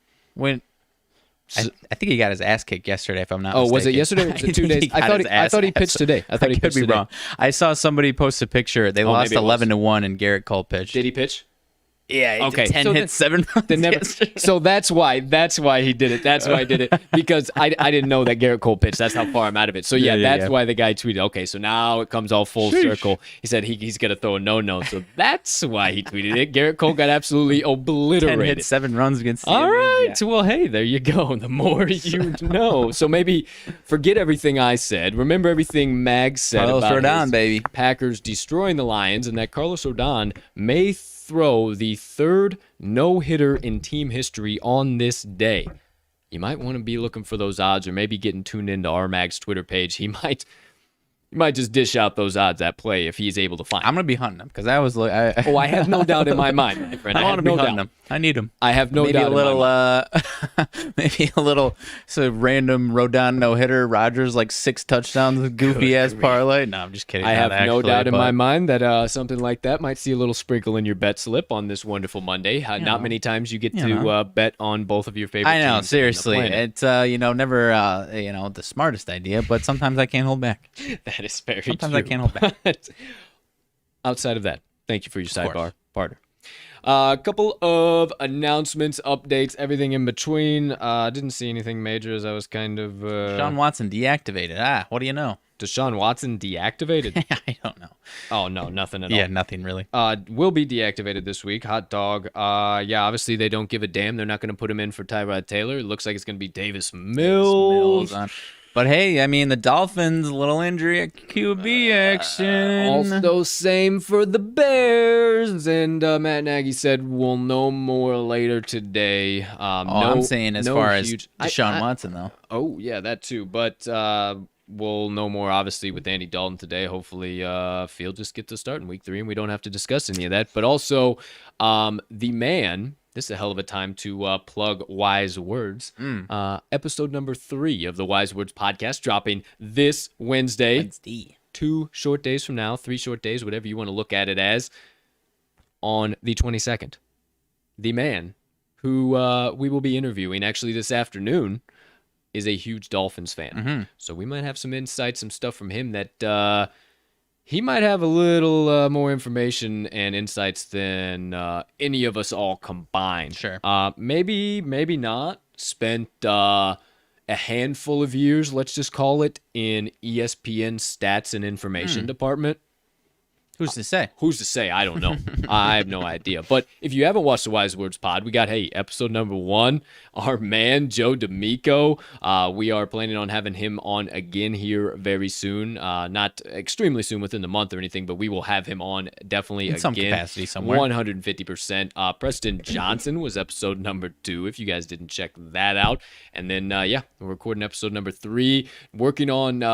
I think he got his ass kicked yesterday, if I'm not mistaken. Was it yesterday? Was it 2 days? I thought he pitched today. I could be wrong. I saw somebody post a picture. They lost 11-1 and Garrett Cole pitched. Did he pitch? Yeah, okay. 10 hits, 7 runs. So that's why he did it. That's why I did it because I didn't know that Garrett Cole pitched. That's how far I'm out of it. So that's why the guy tweeted. Okay, so now it comes all full circle. He said he's gonna throw a no. So that's why he tweeted it. Garrett Cole got absolutely obliterated. 10 hits, 7 runs against the All right. Yeah. Well, hey, there you go. The more you know. So maybe forget everything I said. Remember everything Mags said Carlos about Rodon, baby. Packers destroying the Lions, and that Carlos Rodon may throw the third no-hitter in team history on this day. You might want to be looking for those odds or maybe getting tuned into RMags Twitter page. He might just dish out those odds at play if he's able to find them. I'm going to be hunting them because I was like... I have no doubt in my mind, my friend. I want to be hunting them. I need them. I have no maybe doubt a little, maybe a little random Rodon no-hitter. Rodgers, 6 touchdowns, goofy-ass parlay. No, I'm just kidding. I have no doubt in my mind that something like that might see a little sprinkle in your bet slip on this wonderful Monday. Not many times you get to bet on both of your favorite teams. I know, seriously. It's, never, the smartest idea, but sometimes I can't hold back. That is very Sometimes true. I can't hold back. Outside of that, thank you for your sidebar, partner. A couple of announcements, updates, everything in between. Didn't see anything major as I was kind of... Sean Watson deactivated. What do you know? Deshaun Watson deactivated? I don't know. Oh, no, nothing at all. Yeah, nothing really. Will be deactivated this week. Hot dog. Yeah, obviously they don't give a damn. They're not going to put him in for Tyrod Taylor. It looks like it's going to be Davis Mills. But hey, I mean, the Dolphins, little injury at QB action. Also, same for the Bears. And Matt Nagy said we'll know more later today. I'm saying as far as Deshaun Watson, though. Oh, yeah, that too. But we'll know more, obviously, with Andy Dalton today. Hopefully, Field just gets to start in week 3, and we don't have to discuss any of that. But also, the man... This is a hell of a time to plug Wise Words. Episode number 3 of the Wise Words podcast dropping this Wednesday. 2 short days from now, 3 short days, whatever you want to look at it as, on the 22nd. The man who we will be interviewing actually this afternoon is a huge Dolphins fan. So we might have some insights, some stuff from him that... he might have a little more information and insights than any of us all combined. Sure. Maybe not. Spent a handful of years, let's just call it, in ESPN stats and information department. Who's to say? Who's to say? I don't know. I have no idea. But if you haven't watched the Wise Words pod, we got, episode number 1, our man, Joe D'Amico. We are planning on having him on again here very soon. Not extremely soon within the month or anything, but we will have him on definitely in some capacity somewhere. 150%. Preston Johnson was episode number 2, if you guys didn't check that out. And then, we're recording episode number 3, working on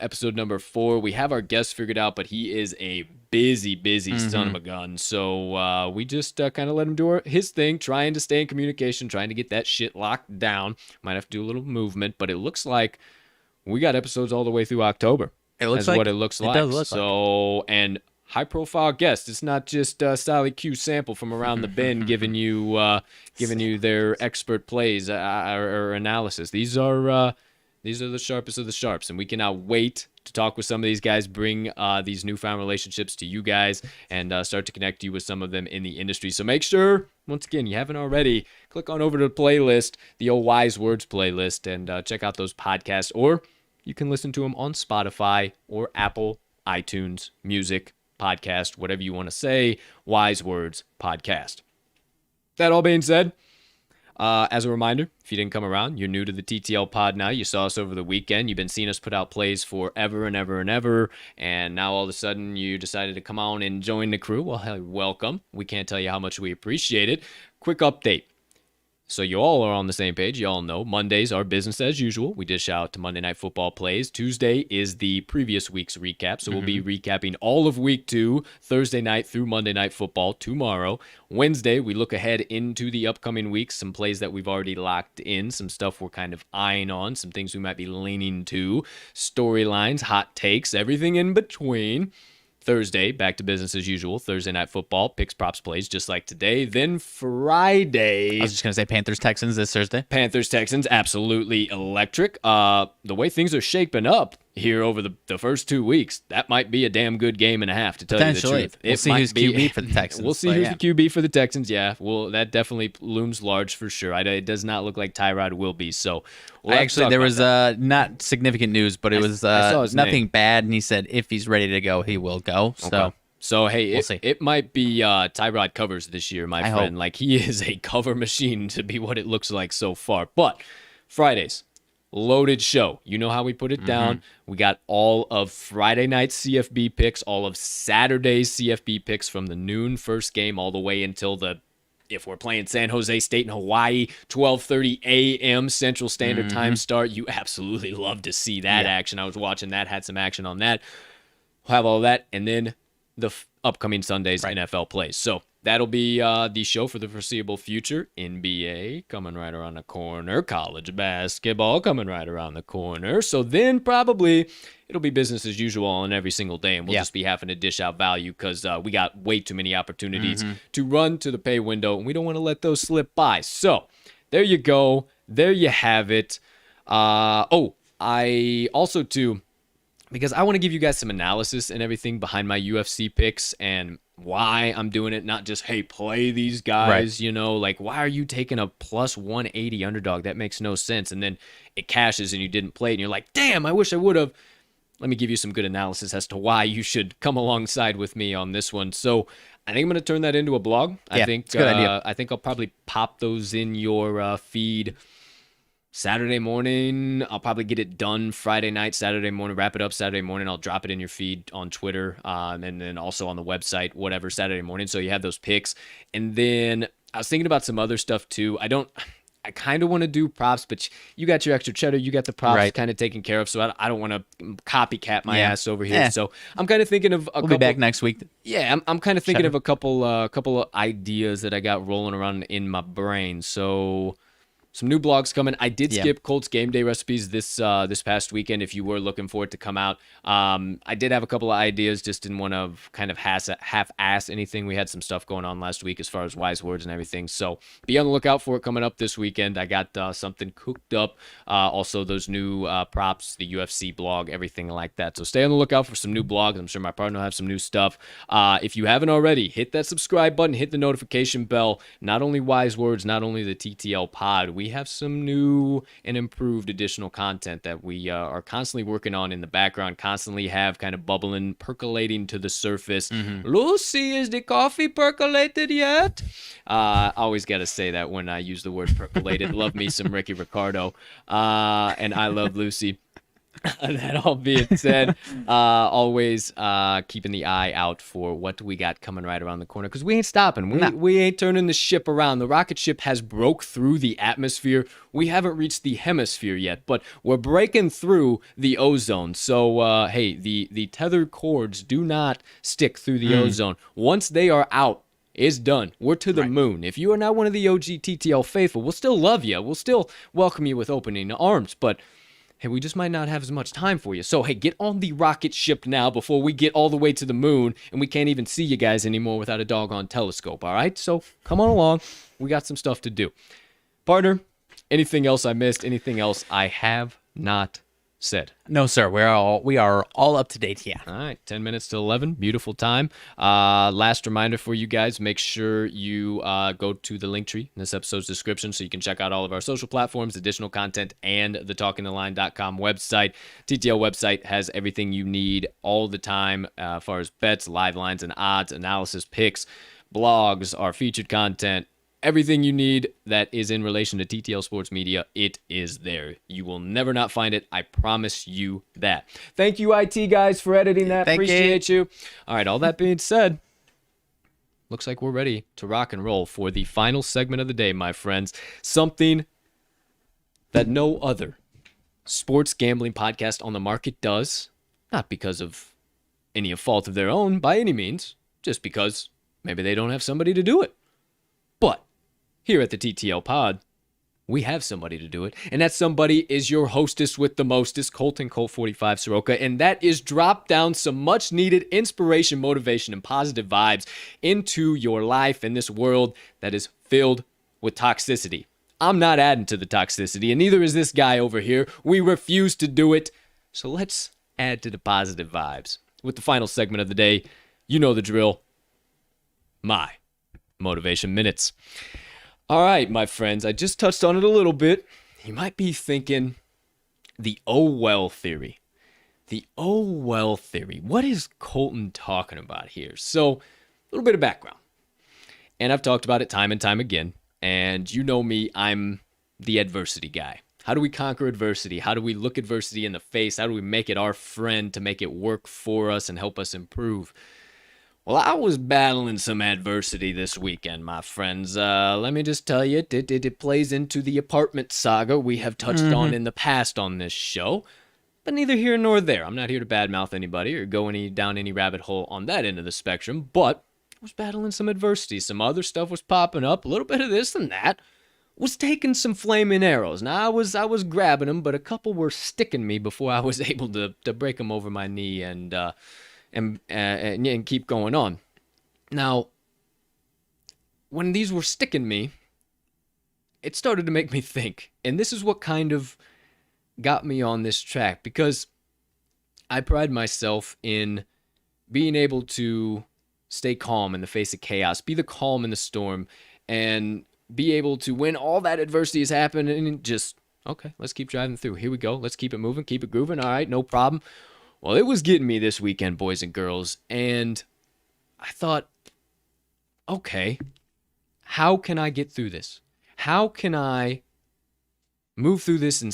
episode number 4. We have our guest figured out, but he is a busy son of a gun. So we just kind of let him do his thing, trying to stay in communication, trying to get that shit locked down. Might have to do a little movement, but it looks like we got episodes all the way through October. It looks like what it looks like. It does look so, like. And high-profile guests. It's not just Sally Q Sample from around the bend giving you their expert plays or analysis. These are the sharpest of the sharps, and we cannot wait to talk with some of these guys, bring these newfound relationships to you guys, and start to connect you with some of them in the industry. So make sure, once again, you haven't already, click on over to the playlist, the old Wise Words playlist, and check out those podcasts. Or you can listen to them on Spotify or Apple, iTunes, Music, Podcast, whatever you want to say, Wise Words Podcast. That all being said, as a reminder, if you didn't come around, you're new to the TTL pod now. You saw us over the weekend. You've been seeing us put out plays forever and ever and ever. And now all of a sudden you decided to come on and join the crew. Well, hell, welcome. We can't tell you how much we appreciate it. Quick update. So you all are on the same page. You all know Mondays are business as usual. We dish out to Monday Night Football plays. Tuesday is the previous week's recap. So we'll be recapping all of week 2, Thursday night through Monday Night Football tomorrow. Wednesday, we look ahead into the upcoming weeks. Some plays that we've already locked in. Some stuff we're kind of eyeing on. Some things we might be leaning to. Storylines, hot takes, everything in between. Thursday, back to business as usual. Thursday Night Football, picks, props, plays, just like today. Then Friday... I was just going to say Panthers-Texans this Thursday. Panthers-Texans, absolutely electric. The way things are shaping up here over the first 2 weeks, that might be a damn good game and a half, to tell you the truth. We'll see who's QB for the Texans. We'll see who's the QB for the Texans, yeah. Well, that definitely looms large for sure. It does not look like Tyrod will be, so... there was not significant news, but it was nothing bad, and he said if he's ready to go, he will go. So hey, we'll see. It might be Tyrod covers this year, my friend. Hope. Like, he is a cover machine to be what it looks like so far. But Fridays, loaded show. You know how we put it down. We got all of Friday night CFB picks, all of Saturday's CFB picks from the noon first game all the way until if we're playing San Jose State and Hawaii, 12:30 a.m. Central Standard Time start. You absolutely love to see that action. I was watching that, had some action on that. We'll have all that, and then the upcoming Sunday's NFL plays. So that'll be the show for the foreseeable future. NBA coming right around the corner. College basketball coming right around the corner. So then probably it'll be business as usual on every single day, and we'll just be having to dish out value because we got way too many opportunities to run to the pay window, and we don't want to let those slip by. So there you go. There you have it. I also, too, because I want to give you guys some analysis and everything behind my UFC picks and why I'm doing it, not just, hey, play these guys, you know, like, why are you taking a plus 180 underdog? That makes no sense. And then it cashes and you didn't play it, and you're like, damn, I wish I would have. let me give you some good analysis as to why you should come alongside with me on this one. So I think I'm going to turn that into a blog. Yeah, I think it's a good idea. I think I'll probably pop those in your feed Saturday morning. I'll probably get it done Friday night, Saturday morning, wrap it up Saturday morning. I'll drop it in your feed on Twitter, and then also on the website, whatever, Saturday morning. So you have those picks. And then I was thinking about some other stuff too. I kind of want to do props, but you got your extra cheddar. You got the props kind of taken care of. So I don't want to copycat my ass over here. So I'm kind of thinking of We'll be back next week. Yeah, I'm kind of thinking of a couple of ideas that I got rolling around in my brain. So some new blogs coming. I did skip Colt's game day recipes this past weekend. If you were looking for it to come out, I did have a couple of ideas. Just didn't want to kind of half-ass anything. We had some stuff going on last week as far as wise words and everything. So be on the lookout for it coming up this weekend. I got something cooked up. Also those new props, the UFC blog, everything like that. So stay on the lookout for some new blogs. I'm sure my partner will have some new stuff. If you haven't already, hit that subscribe button, hit the notification bell. Not only wise words, not only the TTL pod. We have some new and improved additional content that we are constantly working on in the background, constantly have kind of bubbling, percolating to the surface. Lucy, is the coffee percolated yet? I always got to say that when I use the word percolated. Love me some Ricky Ricardo, and I love Lucy. That all being said, always keeping the eye out for what we got coming right around the corner, because we ain't stopping. We ain't turning the ship around. The rocket ship has broke through the atmosphere. We haven't reached the hemisphere yet, but we're breaking through the ozone. So, hey, the tethered cords do not stick through the ozone. Once they are out, it's done. We're to the moon. If you are not one of the OG TTL faithful, we'll still love you. We'll still welcome you with opening arms, but hey, we just might not have as much time for you. So, hey, get on the rocket ship now before we get all the way to the moon and we can't even see you guys anymore without a doggone telescope, all right? So, come on along. We got some stuff to do. Partner, anything else I missed? Anything else I have not said? No, sir. We are all up to date here. All right, 10 minutes to 11. Beautiful time. Last reminder for you guys, make sure you go to the link tree in this episode's description so you can check out all of our social platforms, additional content, and the talkingtheline.com website. TTL website has everything you need all the time as far as bets, live lines and odds, analysis, picks, blogs, our featured content. Everything you need that is in relation to TTL Sports Media, it is there. You will never not find it. I promise you that. Thank you, IT guys, for editing that. Appreciate you. All right, all that being said, looks like we're ready to rock and roll for the final segment of the day, my friends. Something that no other sports gambling podcast on the market does, not because of any fault of their own by any means, just because maybe they don't have somebody to do it. But here at the TTL Pod, we have somebody to do it, and that somebody is your hostess with the mostest, Colt and Colt 45 Soroka, and that is drop down some much-needed inspiration, motivation, and positive vibes into your life in this world that is filled with toxicity. I'm not adding to the toxicity, and neither is this guy over here. We refuse to do it, so let's add to the positive vibes. With the final segment of the day, you know the drill. My Motivation Minutes. All right, my friends, I just touched on it a little bit. You might be thinking, the oh well theory. The oh well theory. What is Colton talking about here? So, a little bit of background. And I've talked about it time and time again. And you know me, I'm the adversity guy. How do we conquer adversity? How do we look adversity in the face? How do we make it our friend to make it work for us and help us improve? Well, I was battling some adversity this weekend, my friends. Let me just tell you, it plays into the apartment saga we have touched on in the past on this show. But neither here nor there. I'm not here to badmouth anybody or go down any rabbit hole on that end of the spectrum. But I was battling some adversity. Some other stuff was popping up. A little bit of this and that. Was taking some flaming arrows. Now, I was grabbing them, but a couple were sticking me before I was able to break them over my knee and keep going on. Now, when these were sticking me, it started to make me think. And this is what kind of got me on this track, because I pride myself in being able to stay calm in the face of chaos, be the calm in the storm, and be able to, when all that adversity is happening, just, okay, let's keep driving through. Here we go. Let's keep it moving, keep it grooving. All right, no problem. Well, it was getting me this weekend, boys and girls, and I thought, okay, how can I get through this? How can I move through this in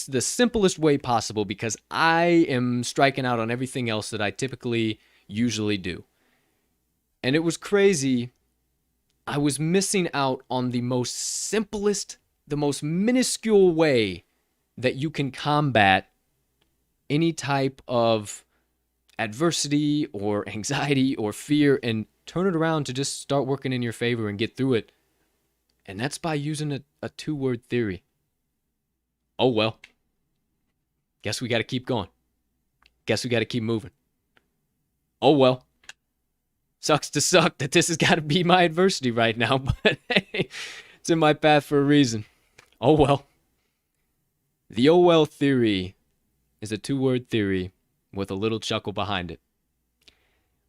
the simplest way possible, because I am striking out on everything else that I typically usually do. And it was crazy. I was missing out on the most simplest, the most minuscule way that you can combat any type of adversity or anxiety or fear and turn it around to just start working in your favor and get through it. And that's by using a 2-word theory. Oh, well, guess we got to keep going. Guess we got to keep moving. Oh, well, sucks to suck that this has got to be my adversity right now, but hey, it's in my path for a reason. Oh, well. The oh, well theory is a 2-word theory with a little chuckle behind it.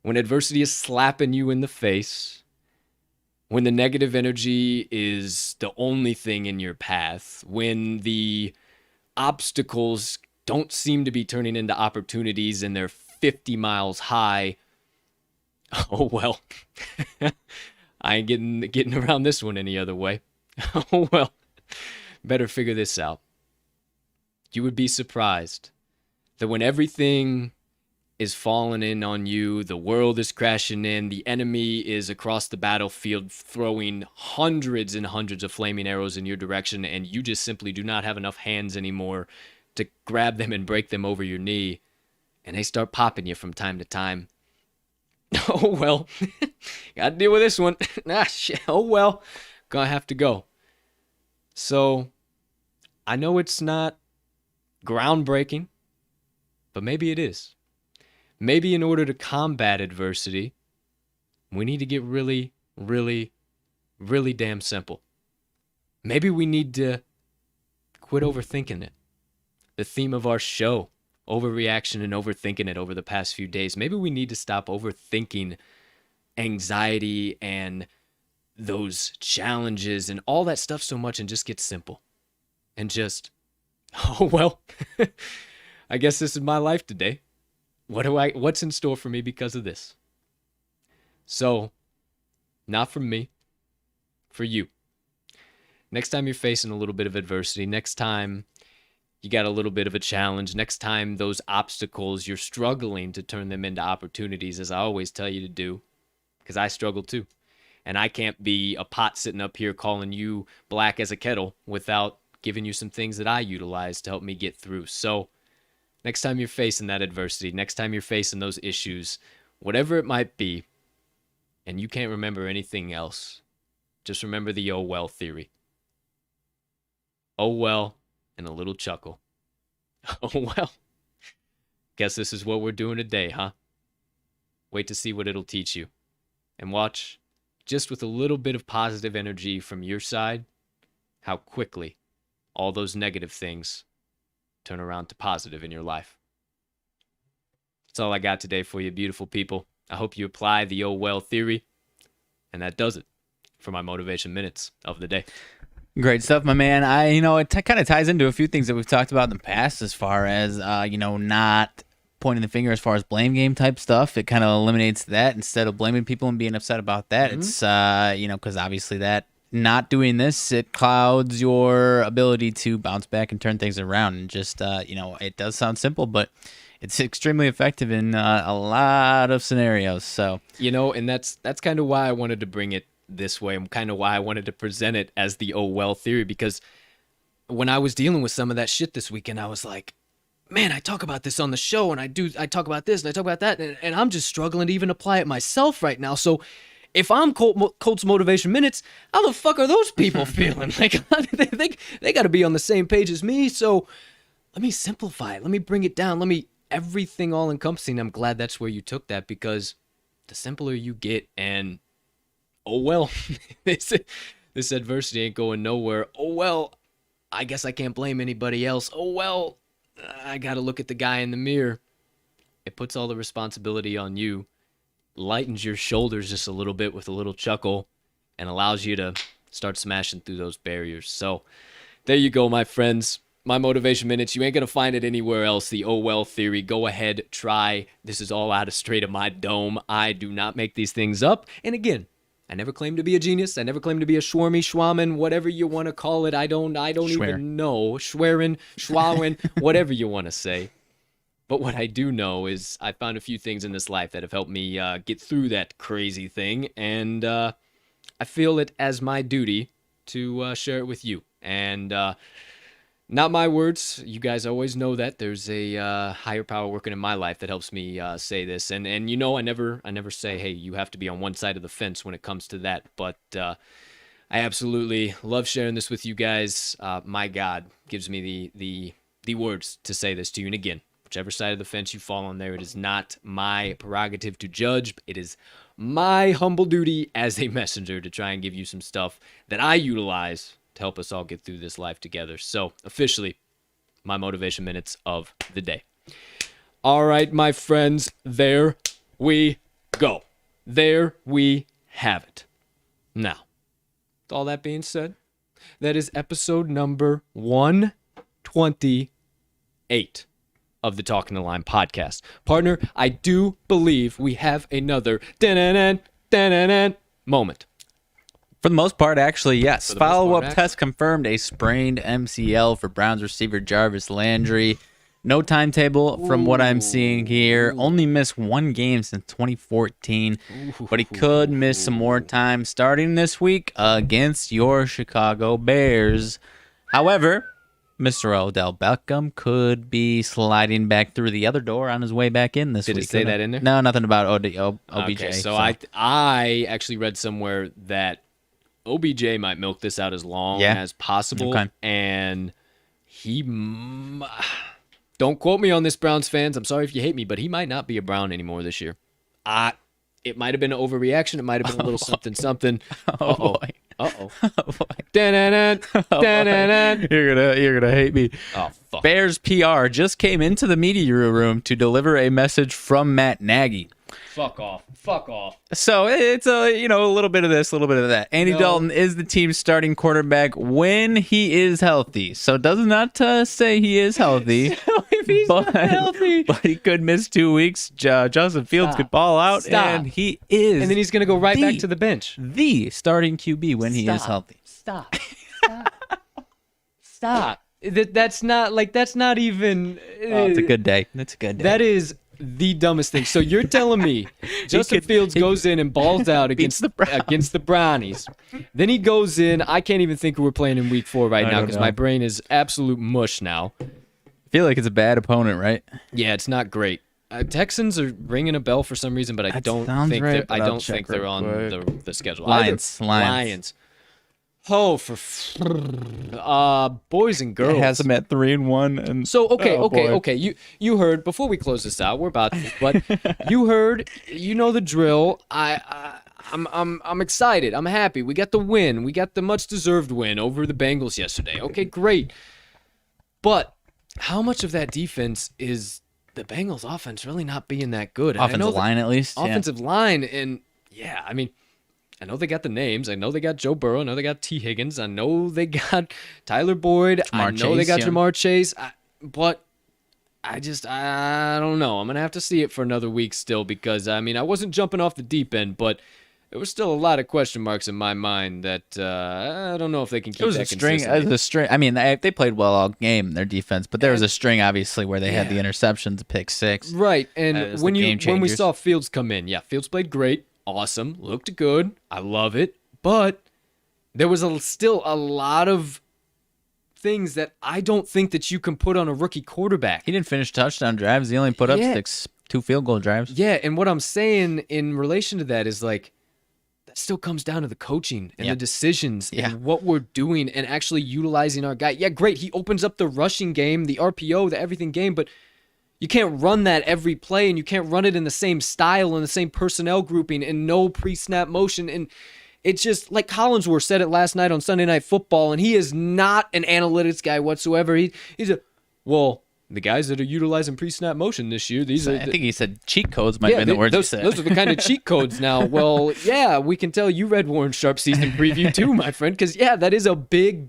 When adversity is slapping you in the face, when the negative energy is the only thing in your path, when the obstacles don't seem to be turning into opportunities and they're 50 miles high, oh well, I ain't getting around this one any other way. Oh well, better figure this out. You would be surprised that when everything is falling in on you, the world is crashing in, the enemy is across the battlefield throwing hundreds and hundreds of flaming arrows in your direction, and you just simply do not have enough hands anymore to grab them and break them over your knee, and they start popping you from time to time. Oh well, gotta deal with this one. Shit. Oh well, gonna have to go. So, I know it's not groundbreaking, but maybe it is. Maybe in order to combat adversity, we need to get really, really, really damn simple. Maybe we need to quit overthinking it. The theme of our show, overreaction and overthinking it over the past few days. Maybe we need to stop overthinking anxiety and those challenges and all that stuff so much and just get simple. And just, oh well, I guess this is my life today. What's in store for me because of this? So, not from me, for you. Next time you're facing a little bit of adversity, next time you got a little bit of a challenge, next time those obstacles, you're struggling to turn them into opportunities, as I always tell you to do, because I struggle too. And I can't be a pot sitting up here calling you black as a kettle without giving you some things that I utilize to help me get through. So, next time you're facing that adversity, next time you're facing those issues, whatever it might be, and you can't remember anything else, just remember the oh well theory. Oh well, and a little chuckle. Oh well. Guess this is what we're doing today, huh? Wait to see what it'll teach you. And watch, just with a little bit of positive energy from your side, how quickly all those negative things turn around to positive in your life. That's all I got today for you, beautiful people. I hope you apply the oh well theory. And that does it for my motivation minutes of the day. Great stuff, my man. It kind of ties into a few things that we've talked about in the past as far as, not pointing the finger as far as blame game type stuff. It kind of eliminates that instead of blaming people and being upset about that. Mm-hmm. It's, because obviously that not doing this, it clouds your ability to bounce back and turn things around. And just, it does sound simple, but it's extremely effective in a lot of scenarios. So, and that's kind of why I wanted to bring it this way, and kind of why I wanted to present it as the oh well theory, because when I was dealing with some of that shit this weekend, I was like, man, I talk about this on the show, and I talk about this and I talk about that, and I'm just struggling to even apply it myself right now. So if I'm Colt's Motivation Minutes, how the fuck are those people feeling? Like, they got to be on the same page as me. So let me simplify it. Let me bring it down. Everything all encompassing. I'm glad that's where you took that, because the simpler you get, and oh well, this adversity ain't going nowhere. Oh well, I guess I can't blame anybody else. Oh well, I got to look at the guy in the mirror. It puts all the responsibility on you, lightens your shoulders just a little bit with a little chuckle, and allows you to start smashing through those barriers. So there you go, my friends. my motivation minutes. You ain't going to find it anywhere else. The oh well theory. Go ahead, try. This is all out of straight of my dome. I do not make these things up. And again, I never claimed to be a genius. I never claimed to be a schwaman, whatever you want to call it. I don't even know. Schwerin, schwawen, whatever you want to say. But what I do know is I found a few things in this life that have helped me get through that crazy thing. And I feel it as my duty to share it with you. And not my words. You guys always know that. There's a higher power working in my life that helps me say this. And I never say, hey, you have to be on one side of the fence when it comes to that. But I absolutely love sharing this with you guys. My God gives me the words to say this to you. And again, whichever side of the fence you fall on there, it is not my prerogative to judge. It is my humble duty as a messenger to try and give you some stuff that I utilize to help us all get through this life together. So, officially, my motivation minutes of the day. All right, my friends, there we go. There we have it. Now, with all that being said, that is episode number 128 of the Talking the Line podcast. Partner, I do believe we have another moment. For the most part, actually, yes. Follow-up test confirmed a sprained MCL for Browns receiver Jarvis Landry. No timetable from what I'm seeing here. Only missed one game since 2014, but he could miss some more time starting this week against your Chicago Bears. However, Mr. Odell Beckham could be sliding back through the other door on his way back in this week. Did it say that in there? No, nothing about OBJ. Okay, so I actually read somewhere that OBJ might milk this out as long as possible, and he don't quote me on this, Browns fans. I'm sorry if you hate me, but he might not be a Brown anymore this year. It might have been an overreaction. It might have been a little something. Oh boy. Uh-oh. You're gonna hate me. Oh, fuck. Bears PR just came into the media room to deliver a message from Matt Nagy. Fuck off. So it's a little bit of this, a little bit of that. Andy Dalton is the team's starting quarterback when he is healthy. So it does not say he is healthy. So if he's not healthy, but he could miss 2 weeks. Justin Fields could ball out, and he is. And then he's gonna go right back to the bench. The starting QB when he is healthy. Stop. That's not even. It's a good day. That's a good day. That is the dumbest thing. So you're telling me Justin Fields goes in and balls out against the Brownies. Then he goes in. I can't even think who we're playing in week 4 right now because my brain is absolute mush now. I feel like it's a bad opponent, right? Yeah, it's not great. Texans are ringing a bell for some reason, but I don't think they're on the schedule. Lions. Oh, for boys and girls. It has them at 3-1, and so okay. You heard before we close this out. We're about to, but you heard. You know the drill. I'm excited. I'm happy. We got the win. We got the much deserved win over the Bengals yesterday. Okay, great. But how much of that defense is the Bengals' offense really not being that good? Offensive line, at least. Offensive line, and yeah, I mean. I know they got the names. I know they got Joe Burrow. I know they got T. Higgins. I know they got Tyler Boyd. I know they got Jamar Chase. But I don't know. I'm going to have to see it for another week still because, I mean, I wasn't jumping off the deep end, but there was still a lot of question marks in my mind that I don't know if they can keep that consistent. It was a string. I mean, they played well all game, their defense, but there was a string, obviously, where they had the interceptions, pick six. Right, and when we saw Fields come in, Fields played great. Awesome, looked good. I love it, but there was still a lot of things that I don't think that you can put on a rookie quarterback. He didn't finish touchdown drives. He only put up 2 field goal drives. Yeah, and what I'm saying in relation to that is that still comes down to the coaching and the decisions and what we're doing and actually utilizing our guy. Yeah, great. He opens up the rushing game, the RPO, the everything game, but you can't run that every play, and you can't run it in the same style and the same personnel grouping and no pre-snap motion. And it's just like Collinsworth said it last night on Sunday Night Football, and he is not an analytics guy whatsoever. He's the guys that are utilizing pre-snap motion this year, I think he said cheat codes might have been the words he said. Those are the kind of cheat codes now. Well, yeah, we can tell you read Warren Sharp's season preview too, my friend, because, that is a big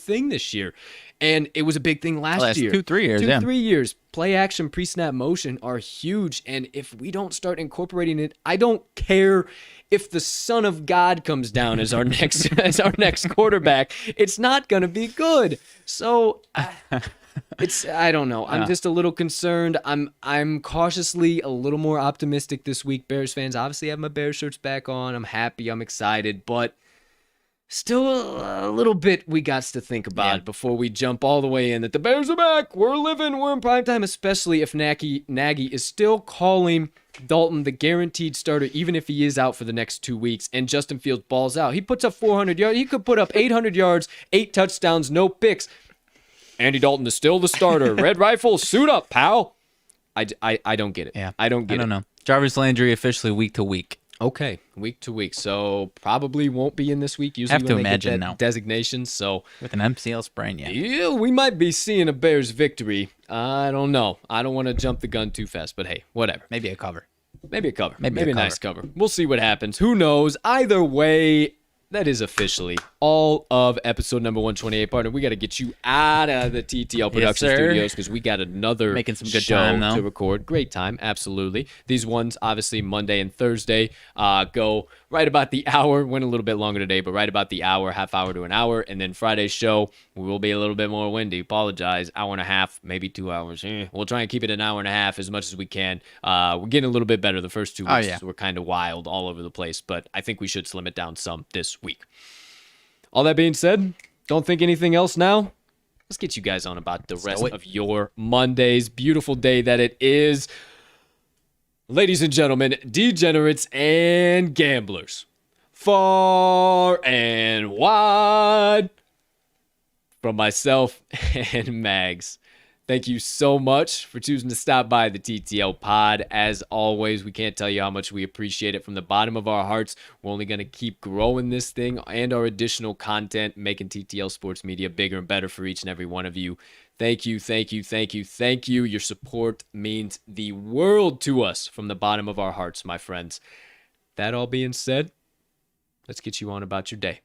thing this year. And it was a big thing last year. 2-3 years, yeah. 3 years. Play action, pre-snap motion are huge. And if we don't start incorporating it, I don't care if the Son of God comes down as our next quarterback. It's not going to be good. So I don't know. I'm just a little concerned. I'm cautiously a little more optimistic this week. Bears fans, obviously have my Bears shirts back on. I'm happy. I'm excited. But still a little bit we got to think about before we jump all the way in that the Bears are back. We're living. We're in prime time, especially if Nagy is still calling Dalton the guaranteed starter, even if he is out for the next 2 weeks, and Justin Fields balls out. He puts up 400 yards. He could put up 800 yards, 8 touchdowns, no picks. Andy Dalton is still the starter. Red Rifle, suit up, pal. I don't get it. Yeah. I don't know. Jarvis Landry officially week to week. Okay, week to week. So probably won't be in this week. Usually Have to when they imagine get that now. designation. So With an MCL sprain, yeah, we might be seeing a Bears victory. I don't know. I don't want to jump the gun too fast, but hey, whatever. Maybe a cover. Maybe a cover. Maybe Maybe a a nice cover. We'll see what happens. Who knows? Either way, that is officially all of episode number 128. Partner, we got to get you out of the TTL Production sir. Studios because we got another Making some good show time, though. to record. Great time, absolutely. These ones, obviously, Monday and Thursday go right about the hour. Went a little bit longer today, but right about the hour, half hour to an hour. And then Friday's show, we will be a little bit more windy. Apologize. Hour and a half, maybe 2 hours. We'll try and keep it an hour and a half as much as we can. We're getting a little bit better the first 2 weeks. We're kind of wild all over the place, but I think we should slim it down some this week. All that being said, don't think anything else now. Let's get you guys on about the rest of your Mondays. Beautiful day that it is. Ladies and gentlemen, degenerates and gamblers, far and wide, from myself and Mags. Thank you so much for choosing to stop by the TTL pod. As always, we can't tell you how much we appreciate it from the bottom of our hearts. We're only going to keep growing this thing and our additional content, making TTL Sports Media bigger and better for each and every one of you. Thank you, thank you, thank you, thank you. Your support means the world to us from the bottom of our hearts, my friends. That all being said, let's get you on about your day.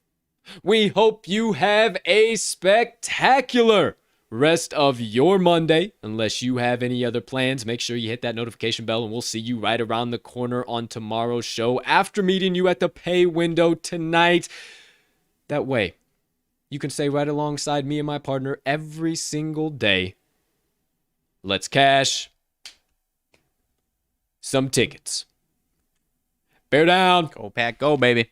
We hope you have a spectacular rest of your Monday. Unless you have any other plans, make sure you hit that notification bell and we'll see you right around the corner on tomorrow's show after meeting you at the pay window tonight. That way, you can stay right alongside me and my partner every single day. Let's cash some tickets. Bear down. Go, Pack, go, baby.